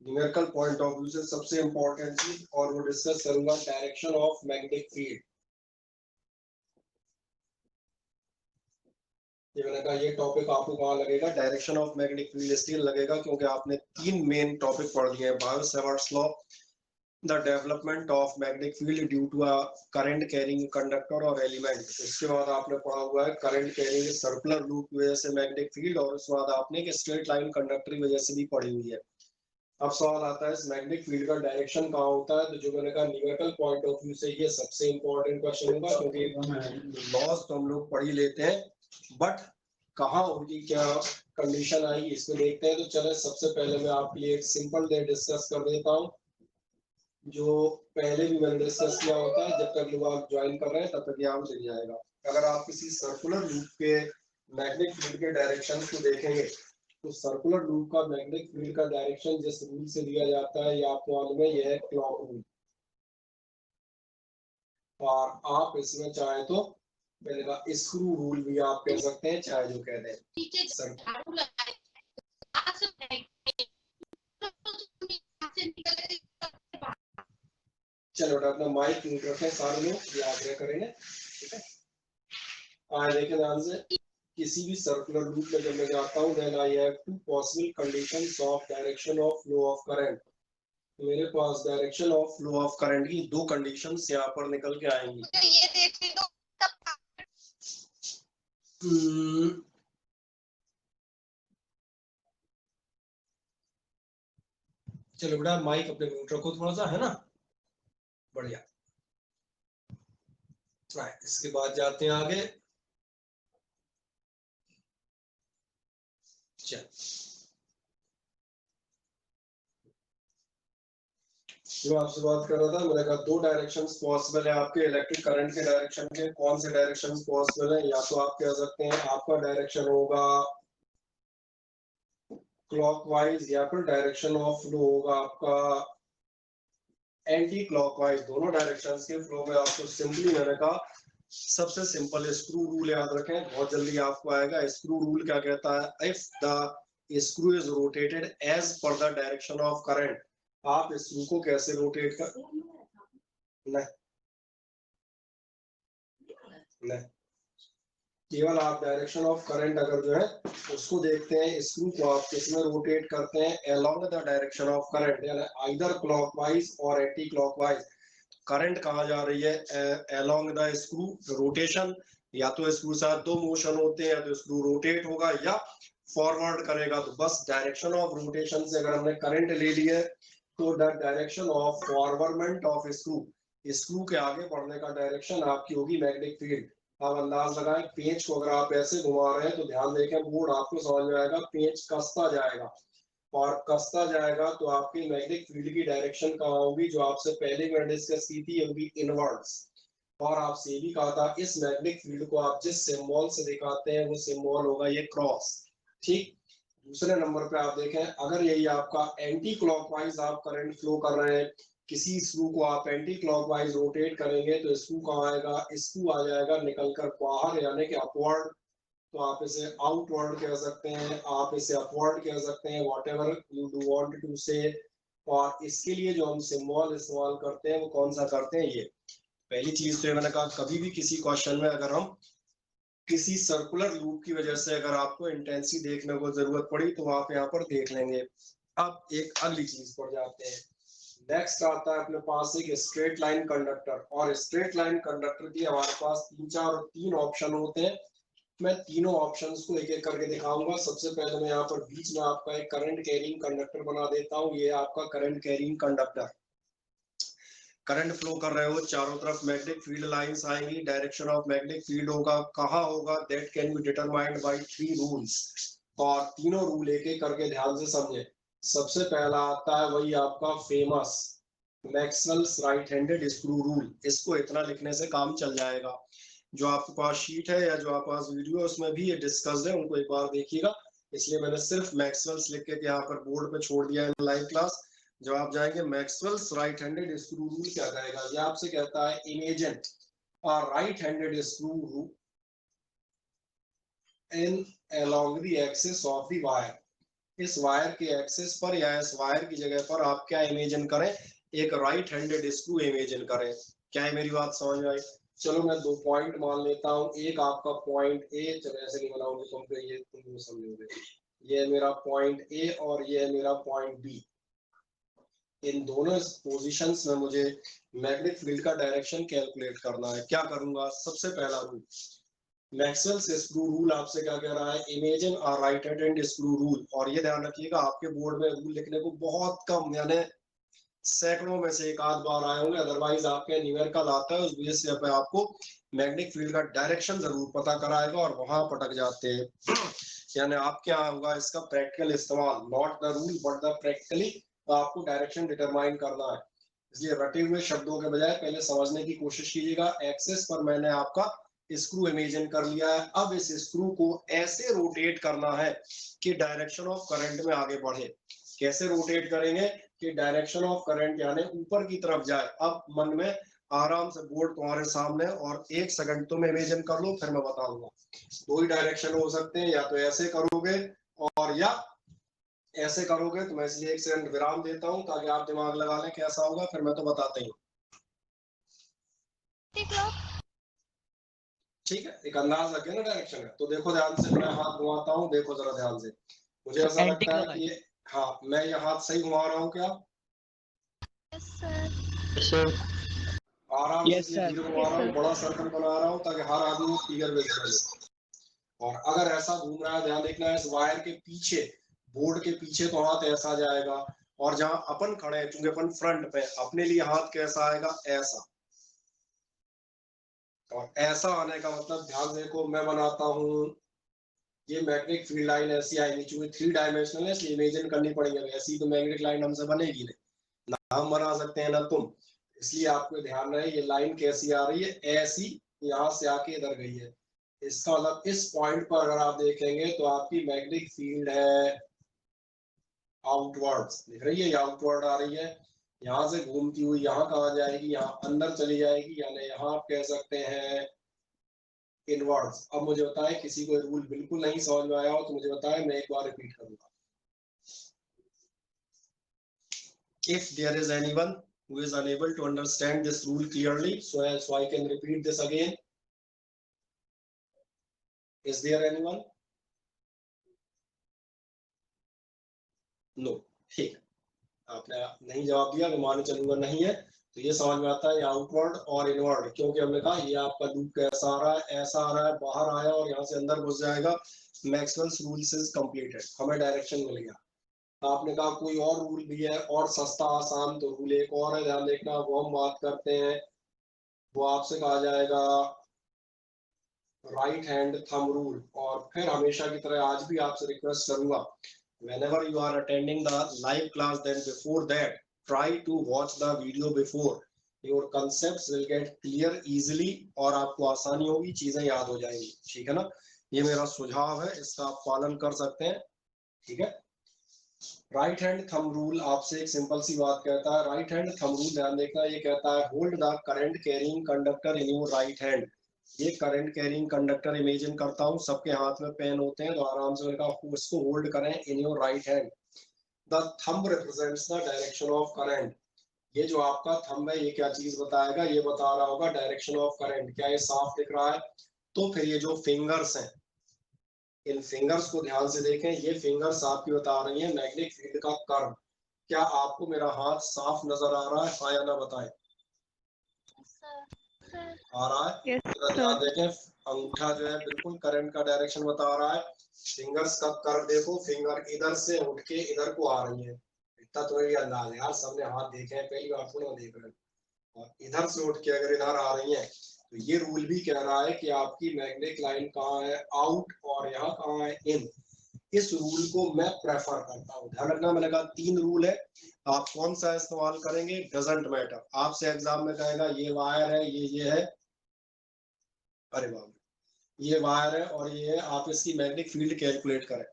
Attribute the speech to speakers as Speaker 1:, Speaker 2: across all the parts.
Speaker 1: Numerical point of view से सबसे important चीज, और वो डिस्कस करूंगा डायरेक्शन ऑफ मैग्नेटिक फील्ड। ये मैंने कहा ये टॉपिक आपको कहाँ लगेगा, डायरेक्शन ऑफ मैग्नेटिक फील्ड इसलिए लगेगा क्योंकि आपने 3 मेन टॉपिक पढ़ दिए हैं। Biot-Savart's law, the development of magnetic field due to a current carrying conductor और एलिमेंट। उसके बाद आपने पढ़ा हुआ है करंट कैरिंग सर्कुलर लूप की वजह से मैग्नेटिक फील्ड, और उसके बाद आपने एक स्ट्रेट लाइन कंडक्टर की वजह से भी पढ़ी हुई है। अब सवाल आता है इस मैग्नेटिक फील्ड का डायरेक्शन कहाँ होता है, तो जो मैंने कहा न्यूमेरिकल पॉइंट ऑफ व्यू से ये सबसे इंपॉर्टेंट क्वेश्चन होगा, क्योंकि लॉज तो हम लोग पढ़ ही लेते हैं, बट कहाँ उनकी क्या कंडीशन आएगी इसको देखते हैं। तो चले सबसे पहले मैं आपके लिए एक सिंपल डे डिस्कस कर देता हूँ, जो पहले भी मैंने डिस्कस किया होता है। जब तक लोग आप ज्वाइन कर रहे हैं तब तक यहाँ मिल जाएगा। अगर आप किसी सर्कुलर लूप के मैग्नेटिक फील्ड के डायरेक्शन को देखेंगे तो सर्कुलर लूप का मैग्नेटिक फील्ड का डायरेक्शन जिस रूल से दिया जाता है, या आपको मालूम है, यह है क्लॉक रूल। और आप इसमें चाहे तो मैंने कहा स्क्रू रूल भी आप कह सकते हैं, चाहे जो कह दें। चलो अपना माइक म्यूट रखें, सारे लोग ये आग्रह करेंगे, ठीक है। आज देखें ध्यान से, किसी भी सर्कुलर लूप में जब मैं जाता हूँ, then I have two possible conditions of direction of flow of current. मेरे पास direction of flow of current की 2 कंडीशंस यहाँ पर निकल के आएंगी।
Speaker 2: ये देख लो
Speaker 1: चलो बेटा माइक अपने म्यूट रखो थोड़ा सा, है ना, बढ़िया। इसके बाद जाते हैं आगे। चल जो आपसे बात कर रहा था, मैंने कहा 2 डायरेक्शंस पॉसिबल है आपके इलेक्ट्रिक करंट के डायरेक्शन के। कौन से डायरेक्शंस पॉसिबल है? या तो आप कह सकते हैं आपका डायरेक्शन होगा क्लॉकवाइज, या फिर डायरेक्शन ऑफ फ्लो होगा आपका एंटी क्लॉकवाइज। दोनों डायरेक्शंस के फ्लो में आपको सिंपली मैंने कहा सबसे सिंपल स्क्रू रूल याद रखें, बहुत जल्दी आपको आएगा। स्क्रू रूल क्या कहता है? If the screw is rotated as per the direction of current. आप स्क्रू को कैसे रोटेट कर, नहीं नहीं, केवल आप डायरेक्शन ऑफ करंट अगर जो है उसको देखते हैं, स्क्रू को आप किसमें रोटेट करते हैं? Along the direction of current, यानी आइदर क्लॉकवाइज और एंटी क्लॉकवाइज। करंट कहाँ जा रही है? Along the screw rotation. या तो स्क्रू साथ 2 मोशन होते हैं, या तो स्क्रू रोटेट होगा या फॉरवर्ड करेगा। तो बस डायरेक्शन ऑफ रोटेशन से अगर हमने करंट ले लिया तो the direction of forwardment of screw, screw के आगे बढ़ने का डायरेक्शन आपकी होगी मैग्नेटिक फील्ड। अब अंदाज लगाएं, पेंच को अगर आप ऐसे घुमा रहे हैं तो ध्यान देखें, बोर्ड आपको समझ में आएगा, पेंच कसता जाएगा और कसता जाएगा तो आपकी मैग्नेटिक फील्ड की डायरेक्शन कहाँ होगी? जो आपसे पहले मैंने डिस्कस की थी, होगी इनवर्ड्स। और आपसे ये भी कहा था इस मैग्नेटिक फील्ड को आप जिस सिंबल से दिखाते हैं वो सिंबल होगा ये क्रॉस, ठीक। दूसरे नंबर पे आप देखें, अगर यही आपका एंटी क्लॉकवाइज आप करंट फ्लो कर रहे हैं, किसी स्क्रू को आप एंटी क्लॉकवाइज रोटेट करेंगे तो स्क्रू कहाँ आएगा? स्क्रू आ जाएगा निकलकर बाहर, यानी कि अपवर्ड। तो आप इसे आउटवर्ड कह सकते हैं, आप इसे अपवर्ड कह सकते हैं, whatever you do want to say. और इसके लिए जो हम सिंबल इस्तेमाल करते हैं वो कौन सा करते हैं? ये पहली चीज तो मैंने कहा, कभी भी किसी क्वेश्चन में अगर हम किसी सर्कुलर लूप की वजह से अगर आपको इंटेंसिटी देखने को जरूरत पड़ी तो आप यहाँ पर देख लेंगे। अब एक अगली चीज पर जाते हैं। नेक्स्ट आता है अपने पास एक स्ट्रेट लाइन कंडक्टर, और स्ट्रेट लाइन कंडक्टर की हमारे पास 3 ऑप्शन होते हैं। मैं तीनों ऑप्शंस को एक एक करके दिखाऊंगा। सबसे पहले मैं यहाँ पर बीच में आपका एक करंट कैरिंग कंडक्टर बना देता हूँ। ये आपका current carrying conductor, current flow कर रहे हो, चारों तरफ मैग्नेटिक फील्ड लाइंस आएंगी, डायरेक्शन ऑफ मैग्नेटिक फील्ड होगा, कहाँ होगा? That can be determined by 3 rules. और तीनों रूल एक एक करके ध्यान से समझे। सबसे पहला आता है वही आपका famous Maxwell's right handed screw rule. इसको इतना लिखने से काम चल जाएगा। जो आपके पास शीट है या जो आपके पास वीडियो है उसमें भी ये डिस्कस्ड है, उनको एक बार देखिएगा। इसलिए मैंने सिर्फ मैक्सवेल्स लिख के यहाँ पर बोर्ड पे छोड़ दिया है लाइव क्लास। जब आप जाएंगे Maxwell's right handed screw rule क्या कहेगा? ये आपसे कहता है imagine a right handed screw in along the axis of the wire। इस वायर के एक्सिस पर या इस वायर की जगह पर आप क्या इमेजिन करें, एक राइट हैंडेड स्क्रू इमेजिन करें। क्या है मेरी बात समझ में आई? चलो मैं 2 पॉइंट मान लेता हूँ, एक आपका पॉइंट ए, चलो ऐसे नहीं बनाऊंगी तुम, ये तुम समझोगे, ये है मेरा पॉइंट ए और ये है मेरा पॉइंट बी। इन दोनों पोजीशंस में मुझे मैग्नेटिक फील्ड का डायरेक्शन कैलकुलेट करना है। क्या करूंगा? सबसे पहला रूल, मैक्सवेल्स स्क्रू रूल आपसे क्या कह रहा है, imagine a right handed screw rule. और ये ध्यान रखिएगा आपके बोर्ड में रूल लिखने को बहुत कम, यानी सैकड़ों में से एक आध बार आए होंगे, अदरवाइज आपके न्यूमेरिकल आता है, उस बेस पे आपको मैग्नेटिक फील्ड का डायरेक्शन जरूर पता कराएगा और वहां पटक जाते हैं। यानी आपके यहाँ होगा इसका प्रैक्टिकल इस्तेमाल, not the rule but the practically, तो आपको डायरेक्शन डिटरमाइन करना है। इसलिए रटे हुए शब्दों के बजाय पहले समझने की कोशिश कीजिएगा। एक्सेस पर मैंने आपका स्क्रू इमेजिन कर लिया है, अब इस स्क्रू को ऐसे रोटेट करना है कि डायरेक्शन ऑफ करंट में आगे बढ़े। कैसे रोटेट करेंगे कि डायरेक्शन ऑफ करंट यानी ऊपर की तरफ जाए। अब मन में आराम से बोर्ड तुम्हारे सामने, और 1 सेकंड तुम इमेजिन कर लो, फिर मैं बताऊंगा। 2 ही डायरेक्शन हो सकते हैं, या तो ऐसे करोगे और या ऐसे करोगे। तो मैं इसलिए 1 सेकंड विराम देता हूं ताकि आप दिमाग लगा लें कैसा होगा, फिर मैं तो बताता ही हूँ। ठीक है, एक अंदाज रखे ना डायरेक्शन का। तो देखो ध्यान से, मैं हाथ घुमाता हूँ, देखो जरा ध्यान से। मुझे ऐसा लगता है कि हाँ, मैं ये हाथ सही घुमा रहा हूँ क्या?
Speaker 2: Yes sir.
Speaker 1: आराम से इसलिए धीरे घुमा रहा हूँ, बड़ा सर्कल बना रहा हूँ ताकि हर आदमी को क्लियर विजुअल हो। और अगर ऐसा घूम रहा है, ध्यान देखना है, इस वायर के पीछे, बोर्ड के पीछे तो हाथ ऐसा जाएगा, और जहां अपन खड़े हैं, चूंकि अपन फ्रंट पे, अपने लिए हाथ कैसा आएगा? ऐसा। और ऐसा आने का मतलब, ध्यान देखो, मैं बनाता हूँ, ये मैग्नेटिक फील्ड लाइन ऐसी आएगी, चूंकि 3 डायमेंशनल है इसलिए इमेजिन करनी पड़ेगी। ऐसी तो मैग्नेटिक लाइन हमसे बनेगी नहीं, ना हम बना सकते हैं ना तुम। इसलिए आपको ध्यान रहे ये लाइन कैसी आ रही है, ऐसी यहाँ से आके इधर गई है। इसका मतलब इस पॉइंट पर अगर आप देखेंगे तो आपकी मैग्नेटिक फील्ड है आउटवर्ड्स, दिख रही है, आउटवर्ड आ रही है। यहाँ से घूमती हुई यहाँ कहा जाएगी, यहाँ अंदर चली जाएगी, यानी यहाँ आप कह सकते हैं इनवर्ड्स। अब मुझे बताएं, किसी को रूल बिल्कुल नहीं समझ में आया हो तो मुझे बताएं, मैं एक बार रिपीट करूंगा। If there is anyone who is unable to understand this rule clearly, so I can repeat this again. Is there anyone? No. ठीक, आपने नहीं जवाब दिया, मैं मान चलूंगा नहीं है। तो ये समझ में आता है आउटवर्ड और इनवर्ड, क्योंकि हमने कहा ये आपका लूप कैसा आ रहा है, ऐसा आ रहा है, बाहर आया और यहाँ से अंदर घुस जाएगा। मैक्सवेल्स रूल्स इज कंप्लीटेड, हमें डायरेक्शन मिल गया। आपने कहा कोई और रूल भी है और सस्ता आसान, तो रूल एक और है, ध्यान देखना, वो हम बात करते हैं। वो आपसे कहा जाएगा राइट हैंड थंब रूल। और फिर हमेशा की तरह आज भी आपसे रिक्वेस्ट करूंगा, whenever you are attending the live class, then before that try to watch the video before, your concepts will get clear easily, और आपको आसानी होगी, चीजें याद हो जाएंगी। ठीक है ना? ये मेरा सुझाव है, इसका आप पालन कर सकते हैं। ठीक है, राइट हैंड थंब रूल आपसे एक सिंपल सी बात कहता है। राइट हैंड थंब रूल ध्यान देखना, ये कहता है hold the current carrying conductor in your right hand. ये करंट कैरिंग कंडक्टर इमेजिन करता हूँ, सबके हाथ में पेन होते हैं, तो आराम से उनका इसको होल्ड करें in your right hand. The thumb represents the direction of current. ये जो आपका थंब है ये क्या चीज बताएगा? ये बता रहा होगा डायरेक्शन ऑफ करंट। क्या ये साफ दिख रहा है? तो फिर ये जो फिंगर्स हैं, इन फिंगर्स को ध्यान से देखें, ये फिंगर्स आपकी बता रही है मैग्नेटिक फील्ड का कर्व। क्या आपको मेरा हाथ साफ नजर आ रहा है? हाँ या ना बताएं। आ रहा है? तो ध्यान देखें, अंगूठा जो है बिल्कुल करंट का डायरेक्शन बता रहा है। फिंगर्स का कर्व देखो, फिंगर इधर से उठ के इधर को आ रही है। इतना तो ये अंदाज है यार, सबने हाथ देखे हैं, पहली बार थोड़ा देख रहे हैं। और इधर से उठ के अगर इधर आ रही है, तो ये रूल भी कह रहा है कि आपकी मैग्नेटिक लाइन कहाँ है? आउट, और यहाँ कहाँ है? इन। इस रूल को मैं प्रेफर करता हूँ। ध्यान रखना, मैंने कहा 3 रूल है, आप कौन सा इस्तेमाल करेंगे डजंट मैटर। आपसे एग्जाम में कहेगा ये वायर है, ये है, अरे बाबू ये वायर है और ये है, आप इसकी मैग्नेटिक फील्ड कैलकुलेट करें,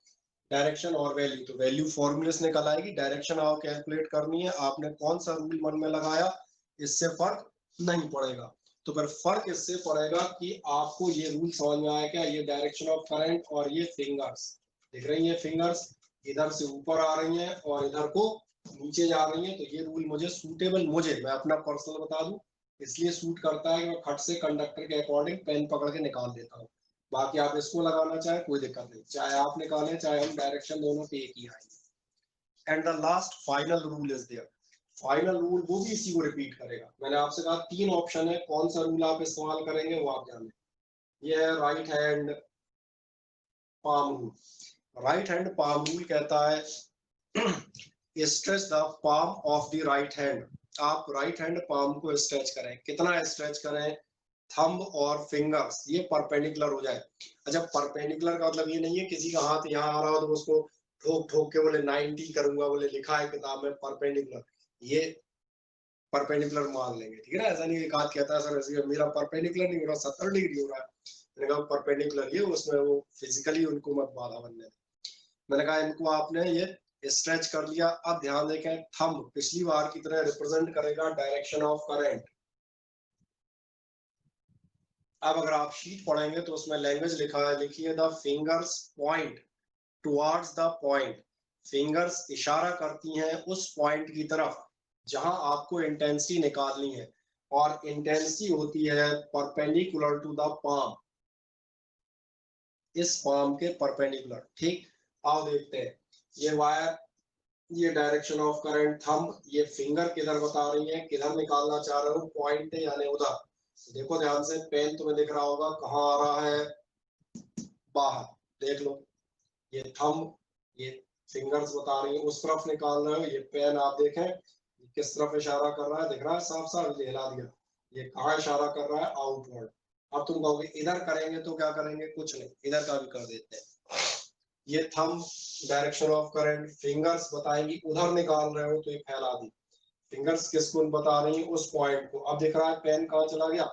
Speaker 1: डायरेक्शन और वैल्यू। तो वैल्यू फॉर्मूले से निकल आएगी, डायरेक्शन आप कैलकुलेट करनी है। आपने कौन सा रूल मन में लगाया इससे फर्क नहीं पड़ेगा। तो फिर फर्क इससे पड़ेगा कि आपको ये रूल समझ में आया क्या? ये डायरेक्शन ऑफ करंट और ये फिंगर्स दिख रही है, फिंगर्स इधर से ऊपर आ रही हैं और इधर को नीचे जा रही हैं, तो ये रूल मुझे सूटेबल, मुझे, मैं अपना पर्सनल बता दूं, इसलिए सूट करता है कि मैं खट से कंडक्टर के अकॉर्डिंग पेन पकड़ के निकाल देता हूँ। बाकी आप इसको लगाना चाहे कोई दिक्कत नहीं, चाहे आप निकालें चाहे हम, डायरेक्शन दोनों पे एक ही आएंगे। And the last final rule is there. Final rule वो भी इसी को रिपीट करेगा। मैंने आपसे कहा 3 ऑप्शन है, कौन सा रूल आप इस्तेमाल करेंगे वो आप जाने। ये है right hand palm rule. Right hand palm rule कहता है stretch the palm of the right hand. आप राइट हैंड पाम को स्ट्रेच करें, कितना स्ट्रेच करें, थंब और फिंगर्स ये परपेंडिकुलर हो जाए। अच्छा, परपेंडिकुलर का मतलब ये नहीं है किसी का हाथ यहाँ आ रहा हो तो उसको ठोक ठोक के बोले 90 करूंगा, बोले लिखा है किताब में परपेंडिकुलर, ये परपेंडिकुलर मान लेंगे, ठीक है ना। ऐसा नहीं एक हाथ कहता है सर ऐसे मेरा परपेंडिकुलर नहीं हो रहा, 70 डिग्री हो रहा है, मैंने कहा परपेंडिकुलर, ये उसमें वो फिजिकली उनको मत बाधा बनने। मैंने कहा इनको आपने ये स्ट्रेच कर लिया। अब ध्यान देखें, थंब पिछली बार की तरह रिप्रेजेंट करेगा डायरेक्शन ऑफ करंट। अब अगर आप शीट पढ़ेंगे तो उसमें लैंग्वेज लिखा है, लिखिए the fingers point towards the point. Fingers इशारा करती हैं उस पॉइंट की तरफ जहां आपको इंटेंसिटी निकालनी है, और इंटेंसिटी होती है परपेंडिकुलर टू द पाम, इस पाम के परपेंडिकुलर। ठीक, आओ देखते हैं। ये वायर, ये डायरेक्शन ऑफ करंट, थंब, ये फिंगर किधर बता रही है, किधर निकालना चाह रहे हो, पॉइंट यानी उधर। देखो ध्यान से, पेन तुम्हें दिख रहा होगा कहाँ आ रहा है, बाहर, देख लो। ये थंब, ये फिंगर्स बता रही है उस तरफ निकाल रहे हो, ये पेन आप देखें किस तरफ इशारा कर रहा है, दिख रहा है साफ साफ, हिला दिया, ये कहाँ इशारा कर रहा है, आउटवर्ड। अब तुम कहोगे इधर करेंगे तो क्या करेंगे, कुछ नहीं, इधर का भी कर देते हैं। ये thumb direction of current, fingers बताएंगी उधर निकाल रहे हो तो ये फैला दी, फिंगर्स किसको बता रही है, उस पॉइंट को। अब दिख रहा है पेन कहाँ चला गया,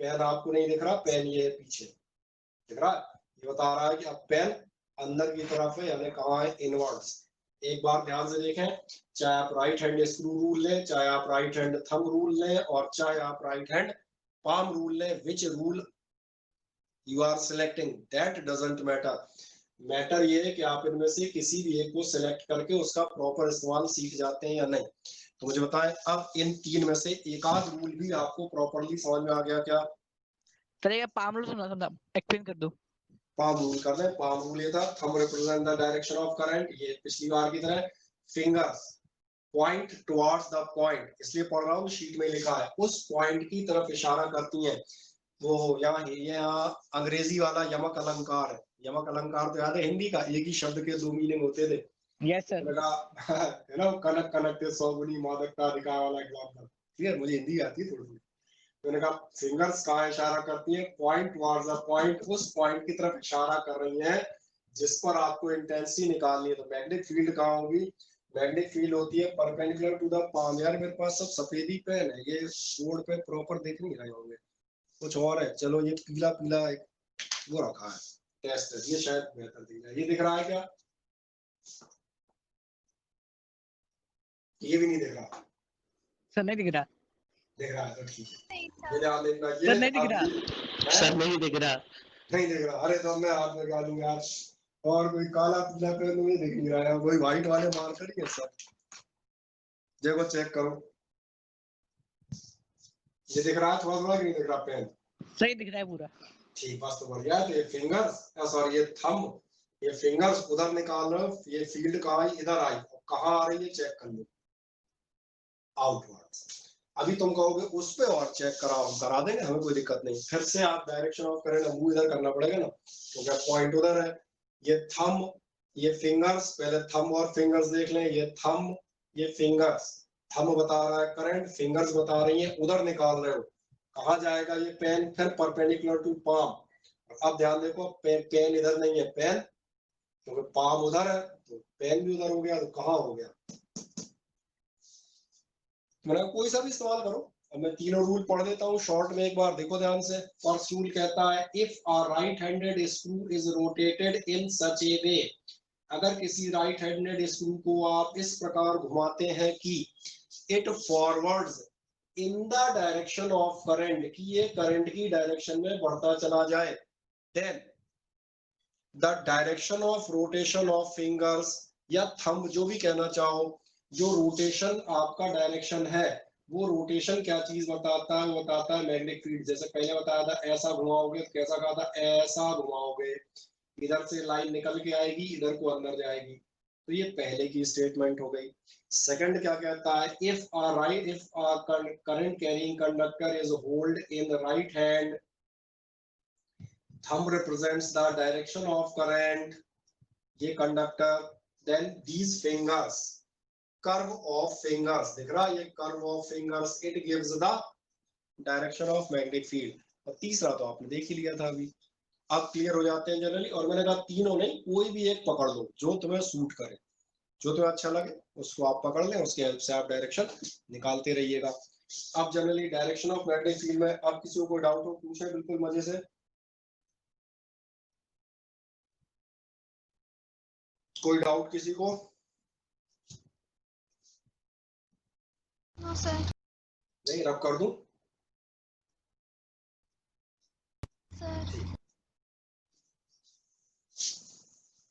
Speaker 1: पेन आपको नहीं दिख रहा, पेन ये पीछे दिख रहा है, ये बता रहा है कि अब पेन अंदर की तरफ है, यानी कहाँ है, इनवर्ड्स। एक बार ध्यान से देखें, चाहे आप राइट हैंड स्क्रू रूल लें, चाहे आप राइट हैंड थंब रूल लें, और चाहे आप राइट हैंड पाम रूल लें, which rule you are selecting that doesn't matter. Matter ये है कि आप इनमें से किसी भी एक को सिलेक्ट करके उसका प्रॉपर इस्तेमाल सीख जाते हैं या नहीं। तो मुझे बताएं, अब इन 3 में से एक आध रूल भी आपको प्रॉपरली समझ में आ गया क्या?
Speaker 2: चलिए पाम रूल समझा, एक्सप्लेन कर दो।
Speaker 1: पाम रूल कर दें। पाम रूल ये था, thumb represent the direction of current, ये पिछली बार की तरह। Fingers point towards the point, इसलिए पढ़ रहा हूँ, शीट में लिखा है उस पॉइंट की तरफ इशारा करती हैं। वो यहाँ अंग्रेजी वाला यमक अलंकार है, यमक अलंकार तो याद है हिंदी का, एक ही शब्द के 2 मीनिंग होते थे।
Speaker 2: Yes sir.
Speaker 1: है ना, कनक कनक के 100 गुनी मादकता अधिकार वाला एग्जाम्पल। ठीक है, मुझे हिंदी आती है थोड़ी सी। मैंने कहा फिंगर्स कहाँ इशारा करती है, पॉइंट टुवर्ड्स द पॉइंट, उस पॉइंट की तरफ इशारा कर रही है जिस पर आपको इंटेंसिटी निकालनी है। तो मैग्नेटिक फील्ड कहाँ होगी, मैग्नेटिक फील्ड होती है परपेंडिकुलर टू द पाम। यार मेरे पास सब सफेदी पेन है, ये बोर्ड पे प्रॉपर देख नहीं रहे होंगे, कुछ और है। चलो ये पीला पीला एक वो रखा है टेस्ट, ये शायद बेहतर दिख रहा है, ये दिख रहा है क्या, ये भी नहीं दिख रहा
Speaker 2: सर नहीं दिख रहा,
Speaker 1: दिख रहा है तो ठीक है, ये ध्यान देखना, ये
Speaker 2: सर नहीं दिख रहा,
Speaker 3: सर नहीं दिख रहा,
Speaker 1: नहीं दिख रहा। अरे तो मैं हाथ लगा दूंगा यार, और कोई काला पीला पेन नहीं दिख नहीं रहा है, कोई व्हाइट वाले मार्कर ही है सब। देखो चेक करो, ये दिख रहा है थोड़ा थोड़ा कि नहीं दिख रहा पेन,
Speaker 2: सही दिख रहा है पूरा।
Speaker 1: ठीक, बस तो बढ़िया। तो ये फिंगर्स, सॉरी ये थंब, ये फिंगर्स उधर निकाल रहे हो, ये फील्ड कहाँ आई, इधर आई, कहाँ आ रही है चेक कर लो, आउटवर्ड। अभी तुम कहोगे उस पे और चेक कराओ, हम करा देंगे, हमें कोई दिक्कत नहीं। फिर से आप डायरेक्शन ऑफ करें, मूव इधर करना पड़ेगा ना, क्योंकि तो पॉइंट उधर है। ये थंब, ये फिंगर्स, पहले थंब और फिंगर्स देख लें, ये थंब, ये फिंगर्स। थंब बता रहा है करंट, फिंगर्स बता रही है उधर निकाल रहे हो, कहाँ जाएगा ये पेन, फिर परपेंडिकुलर टू पाम। अब ध्यान देखो, पेन इधर नहीं है, पेन क्योंकि पाम उधर है तो पेन भी उधर हो गया, तो कहाँ हो गया, मतलब कोई सा भी इस्तेमाल करो। अब मैं तीनों रूल पढ़ देता हूँ शॉर्ट में, एक बार देखो ध्यान से। फर्स्ट रूल कहता है if a right handed screw is rotated in such a way, अगर किसी राइट हैंडेड स्क्रू को आप इस प्रकार घुमाते हैं कि it forwards in the direction of current, कि ये करंट की डायरेक्शन में बढ़ता चला जाए, then the direction of rotation of fingers या थंब, जो भी कहना चाहो। जो रोटेशन आपका डायरेक्शन है, वो रोटेशन क्या चीज बताता है, वो बताता है मैग्नेटिक फील्ड। जैसे पहले बताया था ऐसा घुमाओगे तो कैसा कहा था, ऐसा घुमाओगे, इधर से लाइन निकल के आएगी, इधर को अंदर जाएगी। तो ये पहले की स्टेटमेंट हो गई। सेकंड क्या कहता है, if a current carrying conductor is hold in the right hand, thumb represents the direction of current, ये conductor, then these fingers, curve of fingers, दिख रहा है ये curve of fingers, it gives the direction of magnetic field। और तीसरा तो आपने देख ही लिया था अभी। अब क्लियर हो जाते हैं जनरली, और मैंने कहा तीनों नहीं, कोई भी एक पकड़ लो जो तुम्हें सूट करे, जो तुम्हें अच्छा लगे उसको आप पकड़ लें, उसके हेल्प से आप डायरेक्शन निकालते रहिएगा। अब generally direction of magnetic field में अब किसी को कोई डाउट हो पूछे बिल्कुल मजे से। कोई डाउट किसी को?
Speaker 4: No sir.
Speaker 1: नहीं, रब कर दूं
Speaker 4: सर।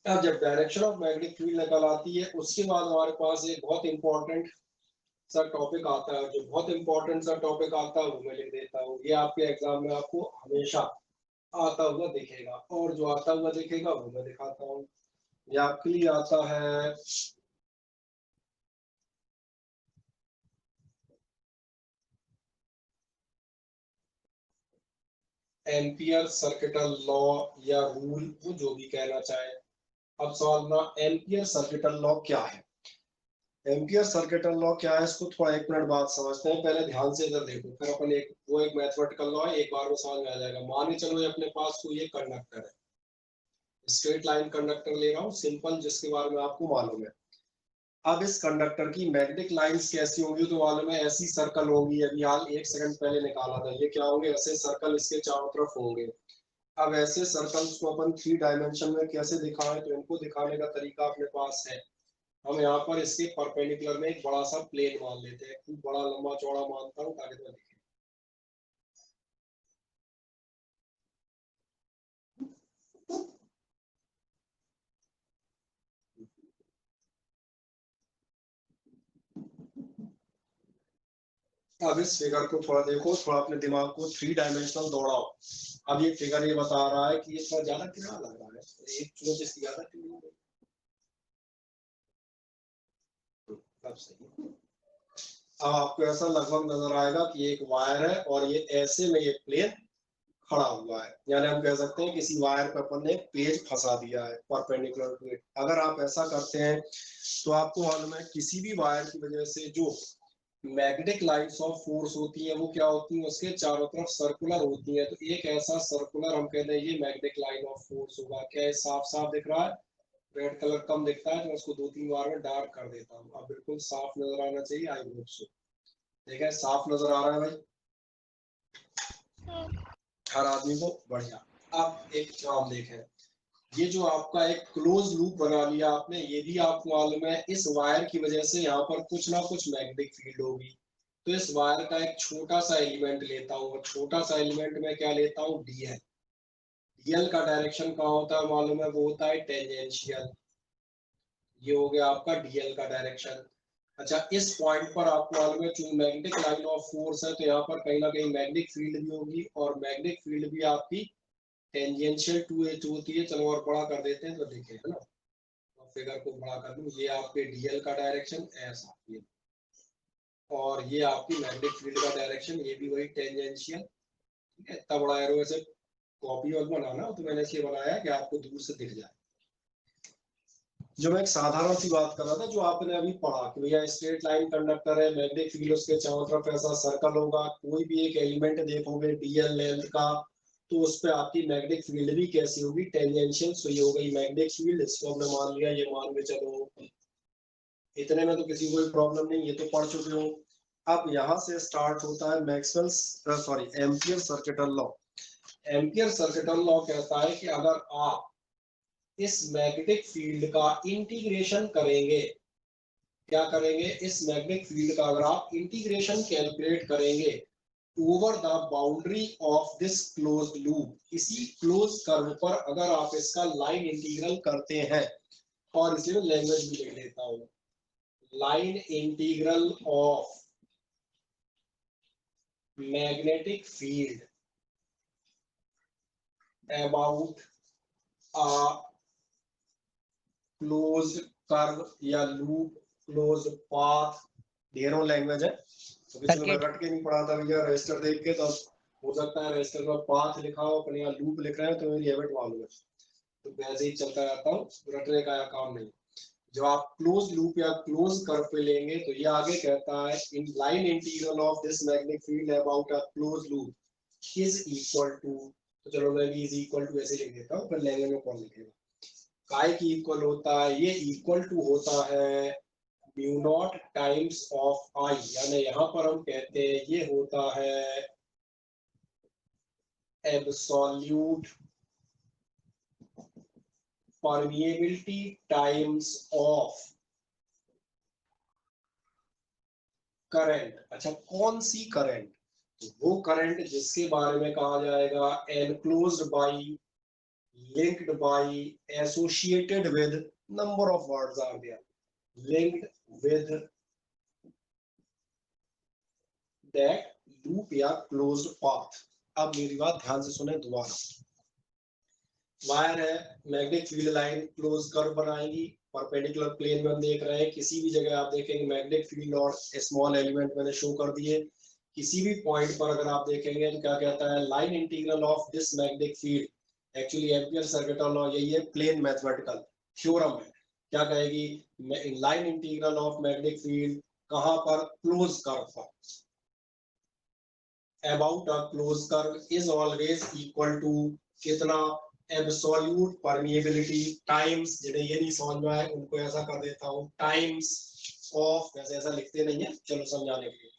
Speaker 1: अब जब डायरेक्शन ऑफ मैग्नेटिक फील्ड निकल आती है, उसके बाद हमारे पास एक बहुत इंपॉर्टेंट सा टॉपिक आता है। जो बहुत इंपॉर्टेंट सा टॉपिक आता है वो मैं लिख देता हूँ, ये आपके एग्जाम में आपको हमेशा आता हुआ दिखेगा, और जो आता हुआ दिखेगा वो मैं दिखाता हूँ। ये आपके लिए आता है एम्पियर सर्किटल लॉ या रूल, वो जो भी कहना चाहे। अब सवाल ना, एम्पियर सर्किटल लॉ क्या है? एम्पियर सर्किटल लॉ क्या है, इसको थोड़ा एक मिनट बाद समझते हैं। पहले ध्यान से इधर देखो, फिर अपन एक मैथमेटिकल लॉ है, एक बार में समझ में आ जाएगा। मान के चलो ये अपने पास कोई एक कंडक्टर है, स्ट्रेट लाइन कंडक्टर ले रहा हूँ सिंपल, जिसके बारे में आपको मालूम है। अब इस कंडक्टर की मैग्नेटिक लाइंस कैसी होंगी तो मालूम है, ऐसी सर्कल होंगी। अभी हाल एक सेकंड पहले निकाला था, ये क्या होंगे, ऐसे सर्कल इसके चारों तरफ होंगे। अब ऐसे सर्कल्स को अपन 3 डायमेंशन में कैसे दिखाएं, तो इनको दिखाने का तरीका अपने पास है। हम यहाँ पर इसके परपेंडिकुलर में एक बड़ा सा प्लेन मान लेते हैं, खूब बड़ा लंबा चौड़ा मानता हूँ ताकि तो दिखे। अब इस फिगर को थोड़ा देखो, थोड़ा अपने दिमाग को 3 डायमेंशनल दौड़ाओ। अब ये फिगर ये बता रहा है कि ये थोड़ा ज्यादा कितना लग रहा है, एक चोट इसकी ज्यादा कितना सही। अब आपको ऐसा लगभग नजर आएगा कि एक वायर है और ये ऐसे में ये प्लेन खड़ा हुआ है, यानी हम कह सकते हैं किसी वायर पर अपन ने पेज फंसा दिया है परपेंडिकुलर टू इट। अगर आप ऐसा करते हैं तो आपको मालूम है किसी भी वायर की वजह से जो मैग्नेटिक लाइंस ऑफ फोर्स होती है वो क्या होती है, उसके चारों तरफ सर्कुलर होती है। तो एक ऐसा सर्कुलर हम कहते हैं ये मैग्नेटिक लाइन ऑफ फोर्स होगा। क्या ये साफ साफ दिख रहा है? रेड कलर कम दिखता है तो मैं उसको 2-3 बार में डार्क कर देता हूँ। अब बिल्कुल साफ नजर आना चाहिए, आई होप सो। देखा, साफ नजर आ रहा है भाई हर आदमी को? बढ़िया। अब एक काम देखें, ये जो आपका एक क्लोज लूप बना लिया आपने, ये भी आपको मालूम है इस वायर की वजह से यहाँ पर कुछ ना कुछ मैग्नेटिक फील्ड होगी। तो इस वायर का एक छोटा सा एलिमेंट लेता हूँ, और छोटा सा एलिमेंट में क्या लेता हूँ, डीएल। डीएल का डायरेक्शन कहाँ होता है मालूम है, वो होता है टेंजेंशियल। ये हो गया आपका डीएल का डायरेक्शन। अच्छा, इस पॉइंट पर आपको मालूम है चूंकि मैग्नेटिक लाइन ऑफ फोर्स है, तो यहाँ पर कहीं ना कहीं मैग्नेटिक फील्ड भी होगी, और मैग्नेटिक फील्ड भी आपकी टेंजेंशियल टू एच होती है। चलो और बड़ा कर देते हैं तो देखें, है ना, फिगर को बड़ा कर दूं, ये आपके डीएल का डायरेक्शन ऐसा, ये और ये आपकी मैग्नेटिक फील्ड का डायरेक्शन, ये भी वही टेंजेंशियल। ठीक है, इतना बड़ा एरो ऐसे कॉपी और बनाना तो मैंने इसलिए बनाया कि आपको दूर से दिख जाए। जो मैं एक साधारण सी बात कर रहा था, जो आपने अभी पढ़ा कि भैया स्ट्रेट लाइन कंडक्टर है, मैग्नेटिक फील्ड उसके चारों तरफ ऐसा सर्कल होगा, कोई भी एक एलिमेंट देखोगे डीएल लेंथ का, तो उस पर आपकी मैग्नेटिक फील्ड भी कैसी होगी, टेंजेंशियल। सो ये हो गई मैग्नेटिक फील्ड, इसको हमने मान लिया, ये मान के चलो। इतने में तो किसी को कोई प्रॉब्लम नहीं, ये तो पढ़ चुके हो। अब यहाँ से स्टार्ट होता है Maxwell's sorry ampere circuital law. Ampere circuital law कहता है कि अगर आप इस मैग्नेटिक फील्ड का इंटीग्रेशन करेंगे, क्या करेंगे, इस मैग्नेटिक फील्ड का अगर आप इंटीग्रेशन कैलकुलेट करेंगे over the boundary of this closed loop, इसी क्लोज कर्व पर अगर आप इसका लाइन इंटीग्रल करते हैं, और इसलिए मैं लैंग्वेज भी लिख लेता हूँ, line integral of magnetic field about a closed curve या लूप क्लोज पाथ, ढेरों लैंग्वेज है, तो किसी में रट के नहीं पढ़ा था भैया रजिस्टर देख के, तो हो सकता है रजिस्टर में पाथ लिखा हो, अपने यहाँ लूप लिख रहे हैं तो मेरी हैबिट मालूम है, तो वैसे ही चलता रहता हूँ, रटने का काम नहीं। जब आप क्लोज लूप या क्लोज कर्व पे लेंगे तो ये आगे कहता है in line integral of this magnetic field about a close loop is equal to, तो चलो मैं भी इज इक्वल टू ऐसे लिख देता हूँ, फिर लैंग्वेज में कौन लिखेगा, काय की इक्वल होता है, ये इक्वल टू होता है म्यू नॉट टाइम्स ऑफ आई, यानी यहाँ पर हम कहते हैं ये होता है absolute permeability times of current. अच्छा, कौन सी करंट, तो वो करंट जिसके बारे में कहा जाएगा enclosed by, linked by, associated with, number of words are there, linked with that loop या closed path। अब मेरी बात ध्यान से सुने दोबारा, वायर है, magnetic field line close curve बनाएगी, परपेंडिकुलर प्लेन में हम देख रहे हैं, किसी भी जगह आप देखेंगे मैग्नेटिक फील्ड और स्मॉल एलिमेंट मैंने शो कर दिए, किसी भी पॉइंट पर अगर आप देखेंगे तो क्या कहता है line integral of this magnetic field, actually ampere circuit law यही है, प्लेन मैथमेटिकल थ्योरम है, क्या कहेगी line integral of magnetic field कहां पर, क्लोज कर्व पर, about a close curve is always equal to कितना, एब्सोल्यूट परमिएबिलिटी टाइम्स, जिन्हें ये नहीं समझ में आए उनको ऐसा कर देता हूं, टाइम्स ऑफ, वैसे ऐसा लिखते नहीं है, चलो समझाने के लिए,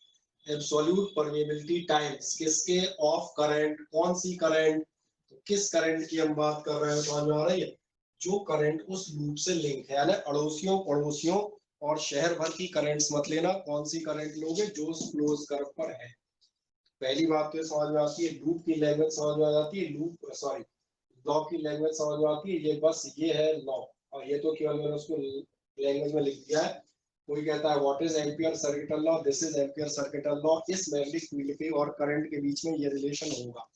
Speaker 1: एब्सोल्यूट परमिएबिलिटी टाइम्स किसके, ऑफ करंट, कौन सी करंट, तो किस करंट की हम बात कर रहे हैं, समझ में आ रही है, जो करंट उस लूप से लिंक है, यानी अड़ोसियों पड़ोसियों और शहर भर की करंट्स मत लेना, कौन सी करंट लोगे, जो उस क्लोज कर्व पर है। पहली बात तो समझ में आती है, लूप की लैंग्वेज समझ में आ जाती है, लूप सॉरी लॉ की लैंग्वेज समझ में आती है, ये बस ये है लॉ, और ये तो केवल मैंने उसको लैंग्वेज में लिख दिया है। कोई कहता है what is ampere circuital law, this is ampere circuital law, इस मैग्नेटिक फील्ड के और करंट के बीच में ये रिलेशन होगा।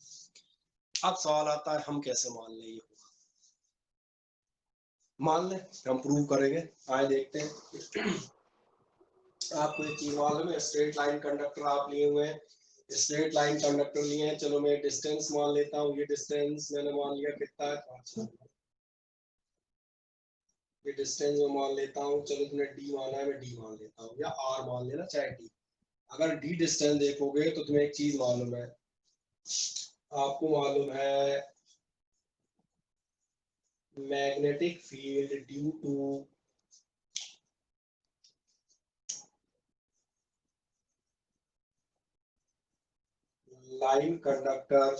Speaker 1: अब सवाल आता है हम कैसे मान लें, ये होगा, मान लें, हम प्रूव करेंगे, आए देखते हैं। आपको एक चीज मालूम है, स्ट्रेट लाइन कंडक्टर आप लिए हुए हैं, स्ट्रेट लाइन कंडक्टर लिए हैं, चलो मैं डिस्टेंस मान लेता हूँ, ये डिस्टेंस मैंने मान लिया कितना है, 5, ये डिस्टेंस में मान लेता हूँ, चलो तुमने डी माना है, मैं डी मान लेता हूँ, या आर मान लेना चाहे डी। अगर डी डिस्टेंस देखोगे तो तुम्हें एक चीज मालूम है, आपको मालूम है magnetic field due to line conductor,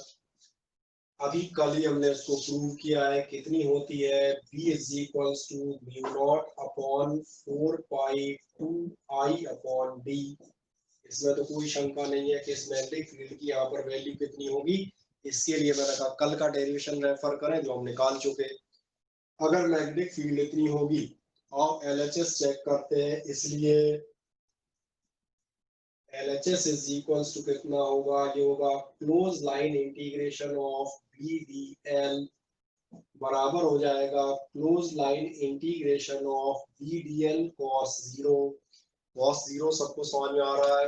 Speaker 1: अभी कल ही हमने इसको प्रूव किया है, कितनी होती है, B is equals to mu not upon 4 pi 2 I upon D। इसमें तो कोई शंका नहीं है कि इस मैग्नेटिक फील्ड की यहाँ पर वैल्यू कितनी होगी, इसके लिए मैंने कहा कल का डेरिवेशन रेफर करें जो हम निकाल चुके। अगर मैग्नेटिक फील्ड इतनी होगी, आप LHS चेक करते हैं, इसलिए LHS इज इक्वल्स टू कितना होगा, ये होगा close line integration of BDL बराबर हो जाएगा close line integration of BDL cos 0। cos 0 सबको समझ में आ रहा है,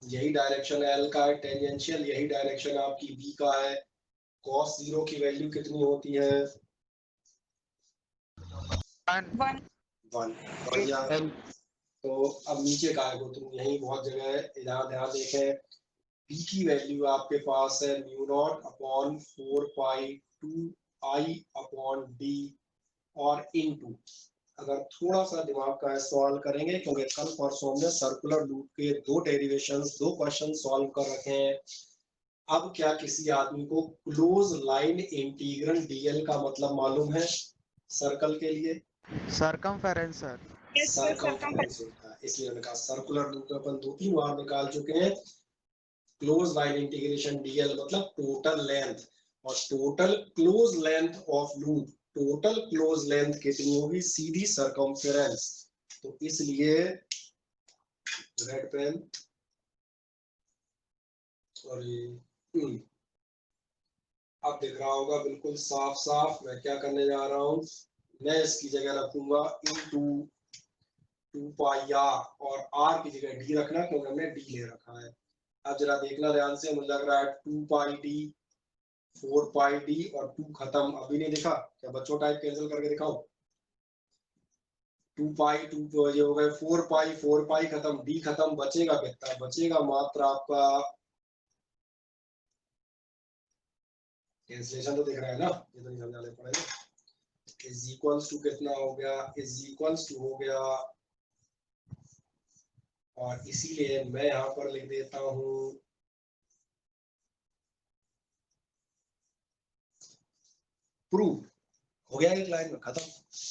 Speaker 1: यही डायरेक्शन L का है, टेंजेंशियल यही डायरेक्शन आपकी B का है, cos 0 की वैल्यू कितनी होती है, 1। तो अब नीचे का है वो, तुम यही बहुत जगह है, इधर ध्यान देखें, B की वैल्यू आपके पास है mu not upon 4 pi 2 I upon D और इनटू, अगर थोड़ा सा दिमाग का सवाल करेंगे, क्योंकि कल परसों हमने सर्कुलर लूप के 2 डेरिवेशंस 2 क्वेश्चन सॉल्व कर रखे हैं। अब क्या किसी आदमी को क्लोज लाइन इंटीग्रल DL का मतलब मालूम है, सर्कल के लिए
Speaker 5: सरकमफेरेंस सर,
Speaker 1: सरकमफेरेंस होता है, इसलिए मैंने कहा सर्कुलर लूप में अपन 2-3 बार निकाल चुके हैं, क्लोज लाइन इंटीग्रेशन DL मतलब टोटल लेंथ, और total close length of loop total close length कितनी होगी, सीधी सरकमफेरेंस। तो इसलिए रेड पेन और ये अब दिख रहा होगा बिल्कुल साफ साफ। मैं क्या करने जा रहा हूँ, मैं इसकी जगह रखूंगा इनटू 2 पाई आर, और आर की जगह डी रखना क्योंकि हमने डी ले रखा है। अब जरा देखना ध्यान से, मुझे लग रहा है 2 पाई डी 4 पाई डी और 2 खत्म अभी नहीं दिखा क्या, बच्चों टाइप कैंसिल करके दिखाओ। 2 पाई 2 ये हो गए 4 पाई खत्म, डी खत्म, बचेगा कितना, बचेगा मात्र आपका, कैंसिलेशन तो दिख रहा है ना, ये तो नहीं समझाने पड़ेगा। इज इक्वल्स टू कितना हो गया, इज इक्वल्स टू हो गया, और इसीलिए मैं यहां पर लिख देता हूं प्रूव हो गया, एक लाइन में खत्म।